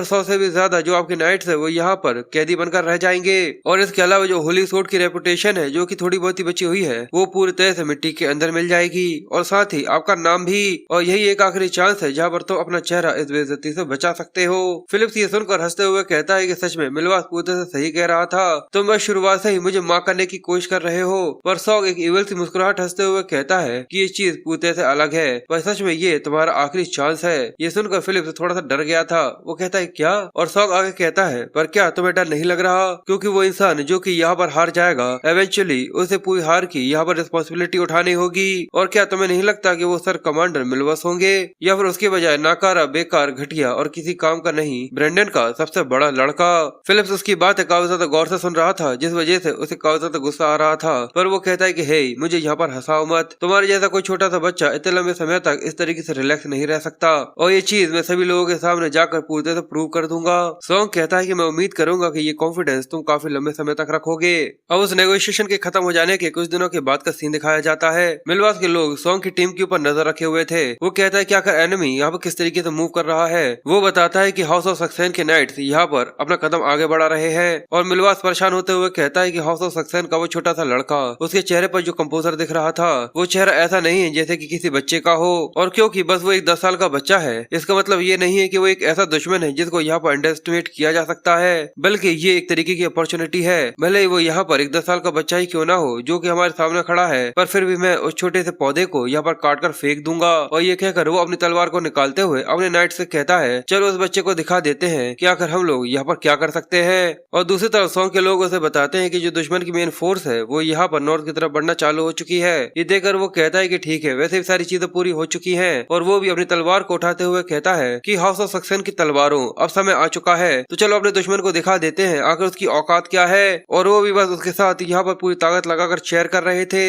100 से भी ज्यादा जो आपके नाइट्स है वो यहाँ पर कैदी बनकर रह जाएंगे। और इसके अलावा जो होली सोर्ड की रेपुटेशन है जो कि थोड़ी बहुत ही बची हुई है वो पूरी तरह से मिट्टी के अंदर मिल जाएगी और साथ ही आपका नाम भी। और यही एक आखिरी चांस है जहाँ पर तुम अपना चेहरा इस बेइज्जती से बचा सकते हो। फिलिप्स ये सुनकर हंसते हुए कहता है कि सच में मिलवास पूरी तरह से सही कह रहा था, तुम बस शुरुआत से ही मुझे मार करने की कोशिश कर रहे हो। पर सॉन्ग एक इविल सी मुस्कुराहट हंसते हुए कहता है कि ये चीज पूरी तरह से अलग है, पर सच में ये तुम्हारा आखिरी चांस है। ये सुनकर फिलिप्स थोड़ा सा डर गया था। वो कहता है क्या, और सॉन्ग आगे कहता है, पर क्या तुम्हें डर नहीं लग रहा, क्योंकि वो इंसान जो कि यहाँ पर हार जाएगा एवेंचुअली उसे पूरी हार की यहाँ पर रिस्पॉन्सिबिलिटी उठानी होगी। और क्या तुम्हें नहीं लगता कि वो सर कमांडर मिलवस होंगे, या फिर उसके बजाय नाकारा, बेकार, घटिया और किसी काम का नहीं ब्रेंडन का सबसे बड़ा लड़का। फिलिप्स उसकी बात काफी ज्यादा गौर से सुन रहा था जिस वजह से उसे काफी ज्यादा गुस्सा आ रहा था। पर वो कहता है कि हे, मुझे यहाँ पर हंसाओ मत, तुम्हारे जैसा कोई छोटा सा बच्चा इतने लंबे समय तक इस तरीके से रिलैक्स नहीं रह सकता, और ये चीज मैं सभी लोगों के सामने जाकर पूरी तरह से प्रूव कर दूंगा। सॉन्ग कहता है कि मैं उम्मीद करूंगा कि ये कॉन्फिडेंस तुम काफी लंबे समय तक रखोगे। अब उस नेगोशिएशन के खत्म हो जाने के कुछ दिनों के बाद का सीन दिखाया जाता है। मिलवास के लोग सॉन्ग की टीम के ऊपर नजर रखे हुए थे। वो कहता है कि आखिर एनिमी यहाँ पर किस तरीके से मूव कर रहा है। वो बताता है कि हाउस ऑफ सक्सेन के नाइट्स यहाँ पर अपना कदम आगे बढ़ा रहे हैं। और मिलवास परेशान होते हुए कहता है कि हाउस ऑफ सक्सेन का वो छोटा सा लड़का, उसके चेहरे पर जो कंपोजर दिख रहा था वो चेहरा ऐसा नहीं है जैसे कि किसी बच्चे का हो, और क्योंकि बस वो एक 10 साल का बच्चा है इसका मतलब ये नहीं है कि वो एक ऐसा दुश्मन है जिसको यहाँ पर अंडर एस्टिमेट किया जा सकता है, बल्कि ये एक तरीके की अपॉर्चुनिटी है। भले ही वो यहाँ पर एक 10 साल का बच्चा ही क्यों ना हो जो कि हमारे सामने खड़ा है, पर फिर भी मैं उस छोटे से पौधे को यहाँ पर काट कर फेंक दूंगा। और ये कहकर वो अपनी तलवार को निकालते हुए अपने नाइट से कहता है, चलो उस बच्चे को दिखा देते हैं कि आखिर हम लोग यहाँ पर क्या कर सकते हैं। और दूसरी तरफ सॉन्ग के लोग उसे बताते हैं कि जो दुश्मन की मेन फोर्स है वो यहाँ पर नॉर्थ की तरफ बढ़ना चालू हो चुकी है। ये देखकर वो कहता है कि ठीक है, वैसे भी सारी चीजें पूरी हो चुकी हैं। और वो भी अपनी तलवार को उठाते हुए कहता है कि हाउस ऑफ सक्सेन की तलवारों, अब समय आ चुका है, तो चलो अपने दुश्मन को दिखा देते हैं आखिर उसकी औकात क्या है। और वो भी बस उसके साथ यहाँ पर पूरी ताकत लगाकर चेयर कर रहे थे।